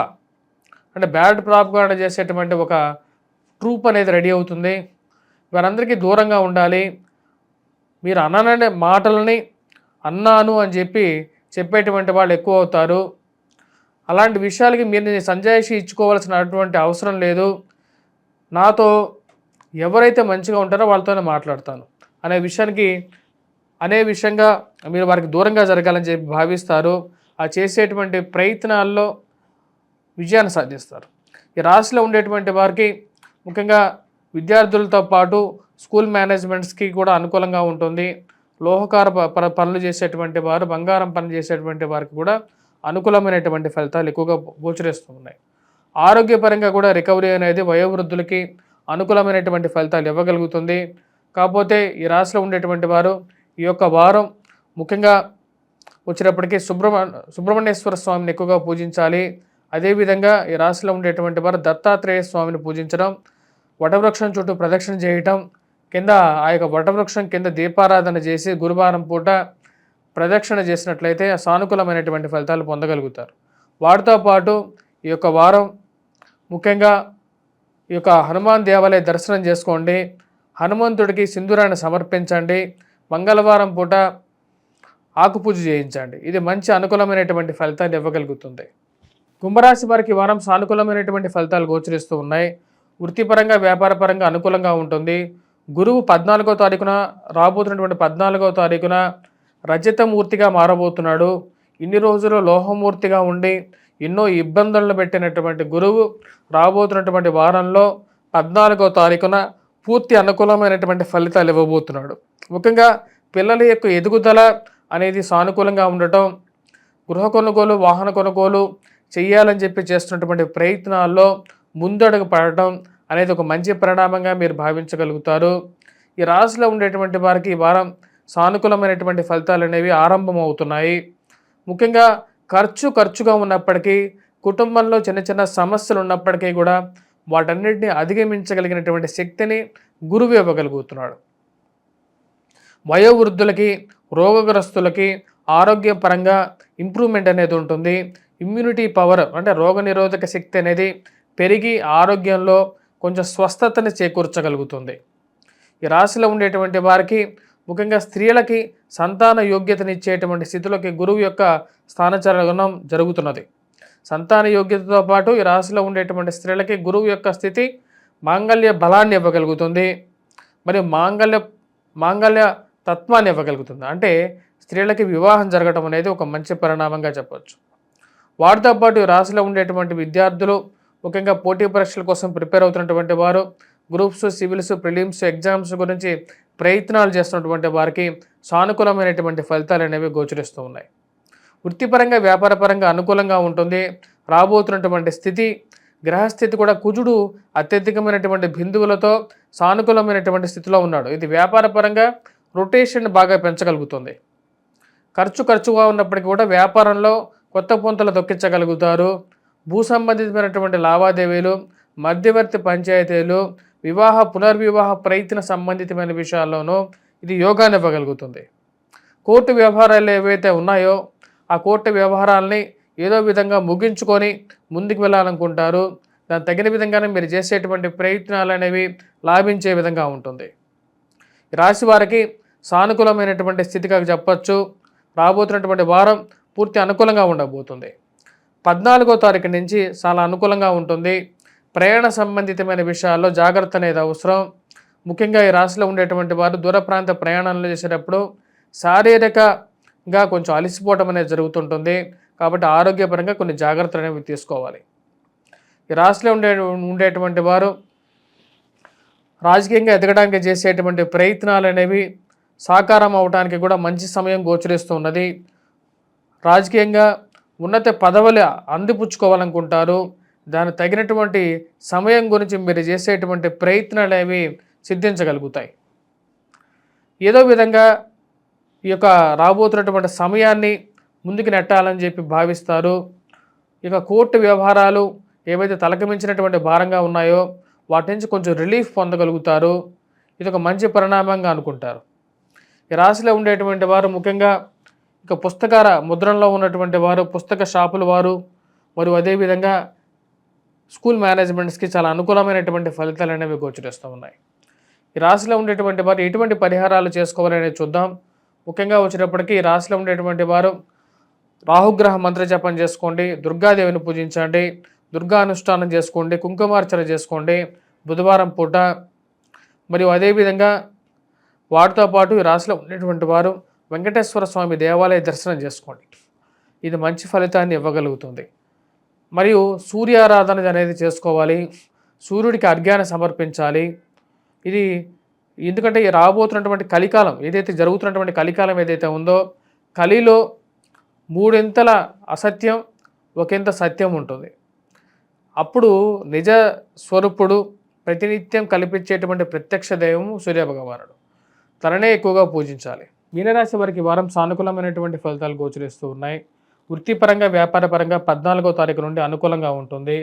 అంటే బ్యాడ్ ప్రాపగాండా చేసేటువంటి ఒక ట్రూప్ అనేది రెడీ అవుతుంది. వారందరికీ దూరంగా ఉండాలి. మీరు అననే మాటలని అన్నాను అని చెప్పి చెప్పేటువంటి వాళ్ళు ఎక్కువ అవుతారు. అలాంటి విషయాలకి మీరు సంజాయిషి ఇచ్చుకోవాల్సినటువంటి అవసరం లేదు. నాతో ఎవరైతే మంచిగా ఉంటారో వాళ్ళతోనే మాట్లాడతాను అనే విషయంగా మీరు వారికి దూరంగా జరగాలని చెప్పి భావిస్తారు. ఆ చేసేటువంటి ప్రయత్నాల్లో విజయాన్ని సాధిస్తారు. ఈ రాశిలో ఉండేటువంటి వారికి ముఖ్యంగా విద్యార్థులతో పాటు స్కూల్ మేనేజ్మెంట్స్కి కూడా అనుకూలంగా ఉంటుంది. లోహకార పనులు చేసేటువంటి వారు, బంగారం పని చేసేటువంటి వారికి కూడా అనుకూలమైనటువంటి ఫలితాలు ఎక్కువగా గోచరిస్తూ ఉన్నాయి. ఆరోగ్యపరంగా కూడా రికవరీ అనేది వయోవృద్ధులకి అనుకూలమైనటువంటి ఫలితాలు ఇవ్వగలుగుతుంది. కాకపోతే ఈ రాశిలో ఉండేటువంటి వారు ఈ యొక్క వారం ముఖ్యంగా వచ్చేటప్పటికీ సుబ్రహ్మణ్యేశ్వర స్వామిని ఎక్కువగా పూజించాలి. అదేవిధంగా ఈ రాశిలో ఉండేటువంటి వారు దత్తాత్రేయ స్వామిని పూజించడం, వటవృక్షం చుట్టూ ప్రదక్షిణ చేయటం, కింద ఆ యొక్క వటవృక్షం కింద దీపారాధన చేసి గురువారం పూట ప్రదక్షిణ చేసినట్లయితే సానుకూలమైనటువంటి ఫలితాలు పొందగలుగుతారు. వాటితో పాటు ఈ యొక్క వారం ముఖ్యంగా ఈ యొక్క హనుమాన్ దేవాలయ దర్శనం చేసుకోండి. హనుమంతుడికి సింధూరాన్ని సమర్పించండి. మంగళవారం పూట ఆకుపూజ చేయించండి. ఇది మంచి అనుకూలమైనటువంటి ఫలితాలు ఇవ్వగలుగుతుంది. కుంభరాశి వారికి వారం సానుకూలమైనటువంటి ఫలితాలు గోచరిస్తూ ఉన్నాయి. వృత్తిపరంగా వ్యాపారపరంగా అనుకూలంగా ఉంటుంది. గురువు 14వ తారీఖున రాబోతున్నటువంటి 14వ తారీఖున రజతమూర్తిగా మారబోతున్నాడు. ఇన్ని రోజులు లోహమూర్తిగా ఉండి ఎన్నో ఇబ్బందులను పెట్టినటువంటి గురువు రాబోతున్నటువంటి వారంలో 14వ తారీఖున పూర్తి అనుకూలమైనటువంటి ఫలితాలు ఇవ్వబోతున్నాడు. ముఖ్యంగా పిల్లల యొక్క ఎదుగుదల అనేది సానుకూలంగా ఉండటం, గృహ కొనుగోలు, వాహన కొనుగోలు చేయాలని చెప్పి చేస్తున్నటువంటి ప్రయత్నాల్లో ముందడుగు పడటం అనేది ఒక మంచి పరిణామంగా మీరు భావించగలుగుతారు. ఈ రాశిలో ఉండేటువంటి వారికి ఈ వారం సానుకూలమైనటువంటి ఫలితాలు అనేవి ఆరంభమవుతున్నాయి. ముఖ్యంగా ఖర్చుగా ఉన్నప్పటికీ, కుటుంబంలో చిన్న చిన్న సమస్యలు ఉన్నప్పటికీ కూడా వాటన్నిటిని అధిగమించగలిగినటువంటి శక్తిని గురువు ఇవ్వగలుగుతున్నాడు. వయోవృద్ధులకి, రోగగ్రస్తులకి ఆరోగ్యపరంగా ఇంప్రూవ్మెంట్ అనేది ఉంటుంది. ఇమ్యూనిటీ పవర్ అంటే రోగనిరోధక శక్తి అనేది పెరిగి ఆరోగ్యంలో కొంచెం స్వస్థతని చేకూర్చగలుగుతుంది. ఈ రాశిలో ఉండేటువంటి వారికి ముఖ్యంగా స్త్రీలకి సంతాన యోగ్యతనిచ్చేటువంటి స్థితిలోకి గురువు యొక్క స్థానచలనం జరుగుతున్నది. సంతాన యోగ్యతతో పాటు ఈ రాశిలో ఉండేటువంటి స్త్రీలకి గురువు యొక్క స్థితి మాంగళ్య బలాన్ని ఇవ్వగలుగుతుంది. మరియు మాంగళ్య తత్వాన్ని ఇవ్వగలుగుతుంది. అంటే స్త్రీలకి వివాహం జరగడం అనేది ఒక మంచి పరిణామంగా చెప్పవచ్చు. వాటితో పాటు ఈ రాశిలో ఉండేటువంటి విద్యార్థులు ముఖ్యంగా పోటీ పరీక్షల కోసం ప్రిపేర్ అవుతున్నటువంటి వారు, గ్రూప్స్, సివిల్స్, ప్రిలిమ్స్ ఎగ్జామ్స్ గురించి ప్రయత్నాలు చేస్తున్నటువంటి వారికి సానుకూలమైనటువంటి ఫలితాలు అనేవి గోచరిస్తూ ఉన్నాయి. వృత్తిపరంగా వ్యాపారపరంగా అనుకూలంగా ఉంటుంది. రాబోతున్నటువంటి స్థితి, గ్రహస్థితి కూడా కుజుడు అత్యధికమైనటువంటి బిందువులతో సానుకూలమైనటువంటి స్థితిలో ఉన్నాడు. ఇది వ్యాపారపరంగా రొటేషన్ బాగా పెంచగలుగుతుంది. ఖర్చుగా ఉన్నప్పటికీ కూడా వ్యాపారంలో కొత్త పొంతలు దొక్కించగలుగుతారు. భూ సంబంధితమైనటువంటి లావాదేవీలు, మధ్యవర్తి పంచాయతీలు, పునర్వివాహ ప్రయత్న సంబంధితమైన విషయాల్లోనూ ఇది యోగాన్ని ఇవ్వగలుగుతుంది. కోర్టు వ్యవహారాలు ఏవైతే ఉన్నాయో ఆ కోర్టు వ్యవహారాలని ఏదో విధంగా ముగించుకొని ముందుకు వెళ్ళాలనుకుంటారు. దానికి తగిన విధంగానే మీరు చేసేటువంటి ప్రయత్నాలు అనేవి లాభించే విధంగా ఉంటుంది. రాశి వారికి సానుకూలమైనటువంటి స్థితిగా చెప్పచ్చు. రాబోతున్నటువంటి వారం పూర్తి అనుకూలంగా ఉండబోతుంది. 14వ తారీఖు నుంచి చాలా అనుకూలంగా ఉంటుంది. ప్రయాణ సంబంధితమైన విషయాల్లో జాగ్రత్త అనేది అవసరం. ముఖ్యంగా ఈ రాశిలో ఉండేటువంటి వారు దూర ప్రాంత ప్రయాణాలు చేసేటప్పుడు శారీరకంగా కొంచెం అలసిపోవడం అనేది జరుగుతుంటుంది. కాబట్టి ఆరోగ్యపరంగా కొన్ని జాగ్రత్తలు అనేవి తీసుకోవాలి. ఈ రాశిలో ఉండేటువంటి వారు రాజకీయంగా ఎదగడానికి చేసేటువంటి ప్రయత్నాలు అనేవి సాకారం అవడానికి కూడా మంచి సమయం గోచరిస్తూ ఉన్నది. రాజకీయంగా ఉన్నత పదవులు అందిపుచ్చుకోవాలనుకుంటారు. దానికి తగినటువంటి సమయం గురించి మీరు చేసేటువంటి ప్రయత్నాలు అనేవి సిద్ధించగలుగుతాయి. ఏదో విధంగా ఈ యొక్క రాబోతున్నటువంటి సమయాన్ని ముందుకు నెట్టాలని చెప్పి భావిస్తారు. ఇక కోర్టు వ్యవహారాలు ఏవైతే తలకమించినటువంటి భారంగా ఉన్నాయో వాటి నుంచి కొంచెం రిలీఫ్ పొందగలుగుతారు. ఇది ఒక మంచి పరిణామంగా అనుకుంటారు. ఈ రాశిలో ఉండేటువంటి వారు ముఖ్యంగా ఇక పుస్తకాల ముద్రణలో ఉన్నటువంటి వారు, పుస్తక షాపుల వారు, మరియు అదేవిధంగా స్కూల్ మేనేజ్మెంట్స్కి చాలా అనుకూలమైనటువంటి ఫలితాలు అనేవి గోచరిస్తూ ఉన్నాయి. ఈ రాశిలో ఉండేటువంటి వారు ఎటువంటి పరిహారాలు చేసుకోవాలనేది చూద్దాం. ముఖ్యంగా వచ్చేటప్పటికి ఈ రాశిలో ఉండేటువంటి వారు రాహుగ్రహ మంత్ర జపం చేసుకోండి, దుర్గాదేవిని పూజించండి, దుర్గా అనుష్ఠానం చేసుకోండి, కుంకుమార్చన చేసుకోండి బుధవారం పూట. మరియు అదేవిధంగా వాటితో పాటు ఈ రాశిలో ఉండేటువంటి వారు వెంకటేశ్వర స్వామి దేవాలయ దర్శనం చేసుకోండి. ఇది మంచి ఫలితాన్ని ఇవ్వగలుగుతుంది. మరియు సూర్యారాధన అనేది చేసుకోవాలి, సూర్యుడికి అర్ఘ్యాన్ని సమర్పించాలి. ఇది ఎందుకంటే ఈ రాబోతున్నటువంటి కలికాలం ఏదైతే జరుగుతున్నటువంటి కలికాలం ఏదైతే ఉందో, కలిలో మూడింతల అసత్యం ఒకంత సత్యం ఉంటుంది. అప్పుడు నిజ స్వరూపుడు ప్రతినిత్యం కల్పించేటువంటి ప్రత్యక్ష దైవము సూర్యభగవానుడు, తననే ఎక్కువగా పూజించాలి. మీనరాశి వారికి వారం సానుకూలమైనటువంటి ఫలితాలు గోచరిస్తూ ఉన్నాయి. వృత్తిపరంగా వ్యాపారపరంగా 14వ తారీఖు నుండి అనుకూలంగా ఉంటుంది.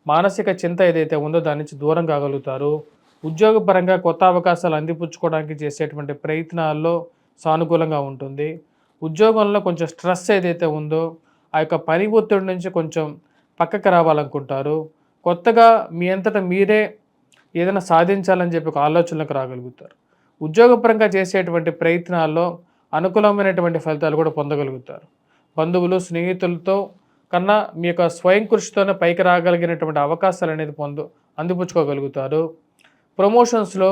మానసిక చింత ఏదైతే ఉందో దాని నుంచి దూరం కాగలుగుతారు. ఉద్యోగపరంగా కొత్త అవకాశాలు అందిపుచ్చుకోవడానికి చేసేటువంటి ప్రయత్నాల్లో సానుకూలంగా ఉంటుంది. ఉద్యోగంలో కొంచెం స్ట్రెస్ ఏదైతే ఉందో ఆ యొక్క పని ఒత్తిడి నుంచి కొంచెం పక్కకు రావాలనుకుంటారు. కొత్తగా మీ అంతటా మీరే ఏదైనా సాధించాలని చెప్పి ఒక ఆలోచనలకు రాగలుగుతారు. ఉద్యోగపరంగా చేసేటువంటి ప్రయత్నాల్లో అనుకూలమైనటువంటి ఫలితాలు కూడా పొందగలుగుతారు. బంధువులు స్నేహితులతో కన్నా మీ యొక్క స్వయం కృషితోనే పైకి రాగలిగినటువంటి అవకాశాలు అనేది అందిపుచ్చుకోగలుగుతారు. ప్రమోషన్స్లో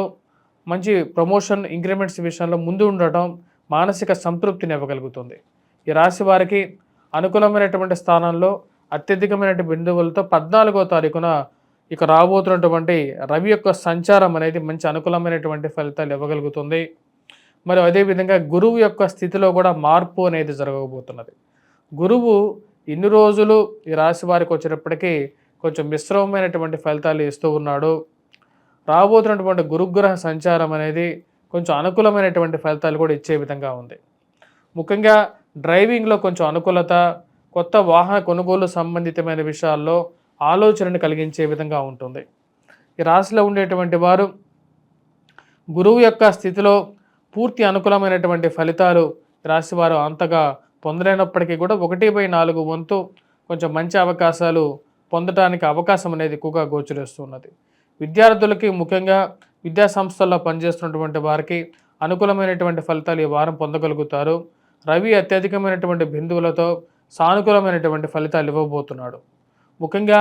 మంచి ప్రమోషన్ ఇంక్రిమెంట్స్ విషయంలో ముందు ఉండటం మానసిక సంతృప్తిని ఇవ్వగలుగుతుంది. ఈ రాశి వారికి అనుకూలమైనటువంటి స్థానంలో అత్యధికమైన బిందువులతో 14వ తారీఖున ఇక రాబోతున్నటువంటి రవి యొక్క సంచారం అనేది మంచి అనుకూలమైనటువంటి ఫలితాలు ఇవ్వగలుగుతుంది. మరియు అదేవిధంగా గురువు యొక్క స్థితిలో కూడా మార్పు అనేది జరగబోతున్నది. గురువు ఇన్ని రోజులు ఈ రాశి వారికి వచ్చేటప్పటికీ కొంచెం మిశ్రమమైనటువంటి ఫలితాలు ఇస్తూ ఉన్నాడు. రాబోతున్నటువంటి గురుగ్రహ సంచారం అనేది కొంచెం అనుకూలమైనటువంటి ఫలితాలు కూడా ఇచ్చే విధంగా ఉంది. ముఖ్యంగా డ్రైవింగ్లో కొంచెం అనుకూలత, కొత్త వాహన కొనుగోలు సంబంధితమైన విషయాల్లో ఆలోచనను కలిగించే విధంగా ఉంటుంది. ఈ రాశిలో ఉండేటువంటి వారు గురువు యొక్క స్థితిలో పూర్తి అనుకూలమైనటువంటి ఫలితాలు రాశివారు అంతగా పొందలేనప్పటికీ కూడా 1/4 వంతు కొంచెం మంచి అవకాశాలు పొందడానికి అవకాశం అనేది ఎక్కువగా గోచరిస్తున్నది. విద్యార్థులకి ముఖ్యంగా విద్యా సంస్థల్లో పనిచేస్తున్నటువంటి వారికి అనుకూలమైనటువంటి ఫలితాలు ఈ వారం పొందగలుగుతారు. రవి అత్యధికమైనటువంటి బిందువులతో సానుకూలమైనటువంటి ఫలితాలు ఇవ్వబోతున్నాడు. ముఖ్యంగా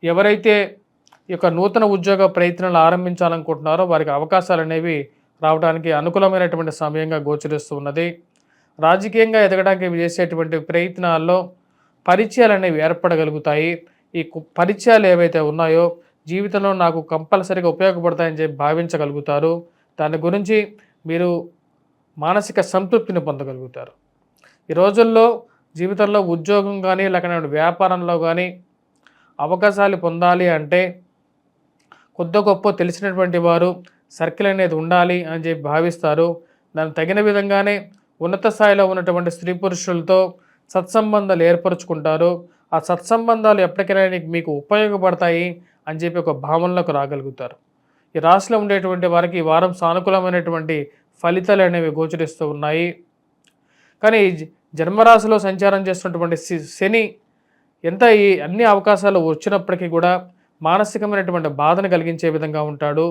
ఎవరైతే ఈ యొక్క నూతన ఉద్యోగ ప్రయత్నాలు ఆరంభించాలనుకుంటున్నారో వారికి అవకాశాలు అనేవి రావడానికి అనుకూలమైనటువంటి సమయంగా గోచరిస్తూ ఉన్నది. రాజకీయంగా ఎదగడానికి చేసేటువంటి ప్రయత్నాల్లో పరిచయాలు అనేవి ఏర్పడగలుగుతాయి. ఈ పరిచయాలు ఏవైతే ఉన్నాయో జీవితంలో నాకు కంపల్సరీగా ఉపయోగపడతాయని చెప్పి భావించగలుగుతారు. దాని గురించి మీరు మానసిక సంతృప్తిని పొందగలుగుతారు. ఈ రోజుల్లో జీవితంలో ఉద్యోగం కానీ లేకపోతే వ్యాపారంలో కానీ అవకాశాలు పొందాలి అంటే కొద్ది గొప్ప తెలిసినటువంటి వారు సర్కిల్ అనేది ఉండాలి అని చెప్పి భావిస్తారు. దానికి తగిన విధంగానే ఉన్నత స్థాయిలో ఉన్నటువంటి స్త్రీ పురుషులతో సత్సంబంధాలు ఏర్పరచుకుంటారు. ఆ సత్సంబంధాలు ఎప్పటికైనా మీకు ఉపయోగపడతాయి అని చెప్పి ఒక భావనలోకి రాగలుగుతారు. ఈ రాశిలో ఉండేటువంటి వారికి ఈ వారం సానుకూలమైనటువంటి ఫలితాలు అనేవి గోచరిస్తూ ఉన్నాయి. కానీ జన్మరాశిలో సంచారం చేస్తున్నటువంటి శని ఎంత ఈ అన్ని అవకాశాలు వచ్చినప్పటికీ కూడా మానసికమైనటువంటి బాధను కలిగించే విధంగా ఉంటాడు.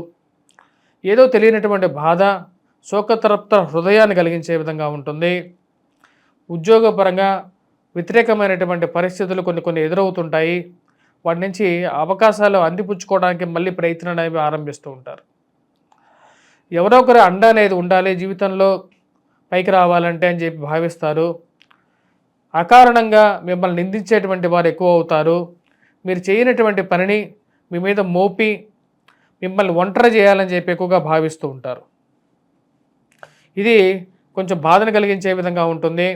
ఏదో తెలియనటువంటి బాధ, శోకతరప్త హృదయాన్ని కలిగించే విధంగా ఉంటుంది. ఉద్యోగపరంగా వ్యతిరేకమైనటువంటి పరిస్థితులు కొన్ని ఎదురవుతుంటాయి. వాటి నుంచి అవకాశాలు అందిపుచ్చుకోవడానికి మళ్ళీ ప్రయత్నాలు అనేవి ఆరంభిస్తూ ఉంటారు. ఎవరో ఒకరు అండ అనేది ఉండాలి జీవితంలో పైకి రావాలంటే అని చెప్పి భావిస్తారు. అకారణంగా మిమ్మల్ని నిందించేటువంటి వారు ఎక్కువ అవుతారు. మీరు చేయనటువంటి పనిని మీ మీద మోపి మిమ్మల్ని ఒంటరి చేయాలని చెప్పి ఎక్కువగా భావిస్తూ ఉంటారు. ఇది కొంచెం బాధను కలిగించే విధంగా ఉంటుంది.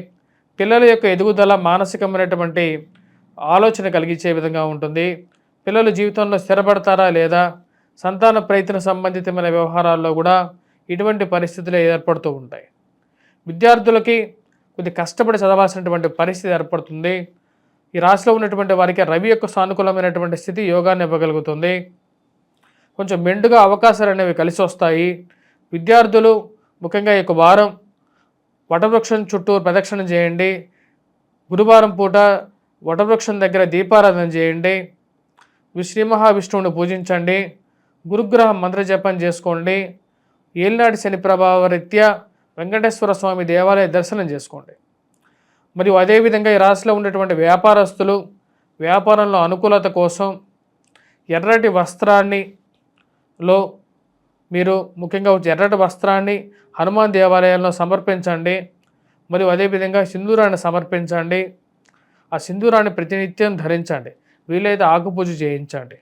పిల్లల యొక్క ఎదుగుదల మానసికమైనటువంటి ఆలోచన కలిగించే విధంగా ఉంటుంది. పిల్లలు జీవితంలో స్థిరపడతారా లేదా, సంతాన ప్రయత్న సంబంధితమైన వ్యవహారాల్లో కూడా ఇటువంటి పరిస్థితులు ఏర్పడుతూ ఉంటాయి. విద్యార్థులకి కొద్ది కష్టపడి చదవాల్సినటువంటి పరిస్థితి ఏర్పడుతుంది. ఈ రాశిలో ఉన్నటువంటి వారికి రవి యొక్క సానుకూలమైనటువంటి స్థితి యోగాన్ని ఇవ్వగలుగుతుంది. కొంచెం మెండుగా అవకాశాలు అనేవి కలిసి వస్తాయి. విద్యార్థులు ముఖ్యంగా ఈ యొక్క వారం వటవృక్షం చుట్టూ ప్రదక్షిణ చేయండి. గురువారం పూట వటవృక్షం దగ్గర దీపారాధన చేయండి. శ్రీ మహావిష్ణువుని పూజించండి. గురుగ్రహ మంత్ర జపం చేసుకోండి. ఏలినాటి శని ప్రభావ రీత్యా వెంకటేశ్వర స్వామి దేవాలయ దర్శనం చేసుకోండి. మరియు అదేవిధంగా ఈ రాశిలో ఉన్నటువంటి వ్యాపారస్తులు వ్యాపారంలో అనుకూలత కోసం ఎర్రటి వస్త్రాన్ని మీరు ముఖ్యంగా ఎర్రటి వస్త్రాన్ని హనుమాన్ దేవాలయాల్లో సమర్పించండి. మరియు అదేవిధంగా సింధూరాన్ని సమర్పించండి. ఆ సింధూరాన్ని ప్రతినిత్యం ధరించండి. వీలైతే ఆకుపూజ చేయించండి.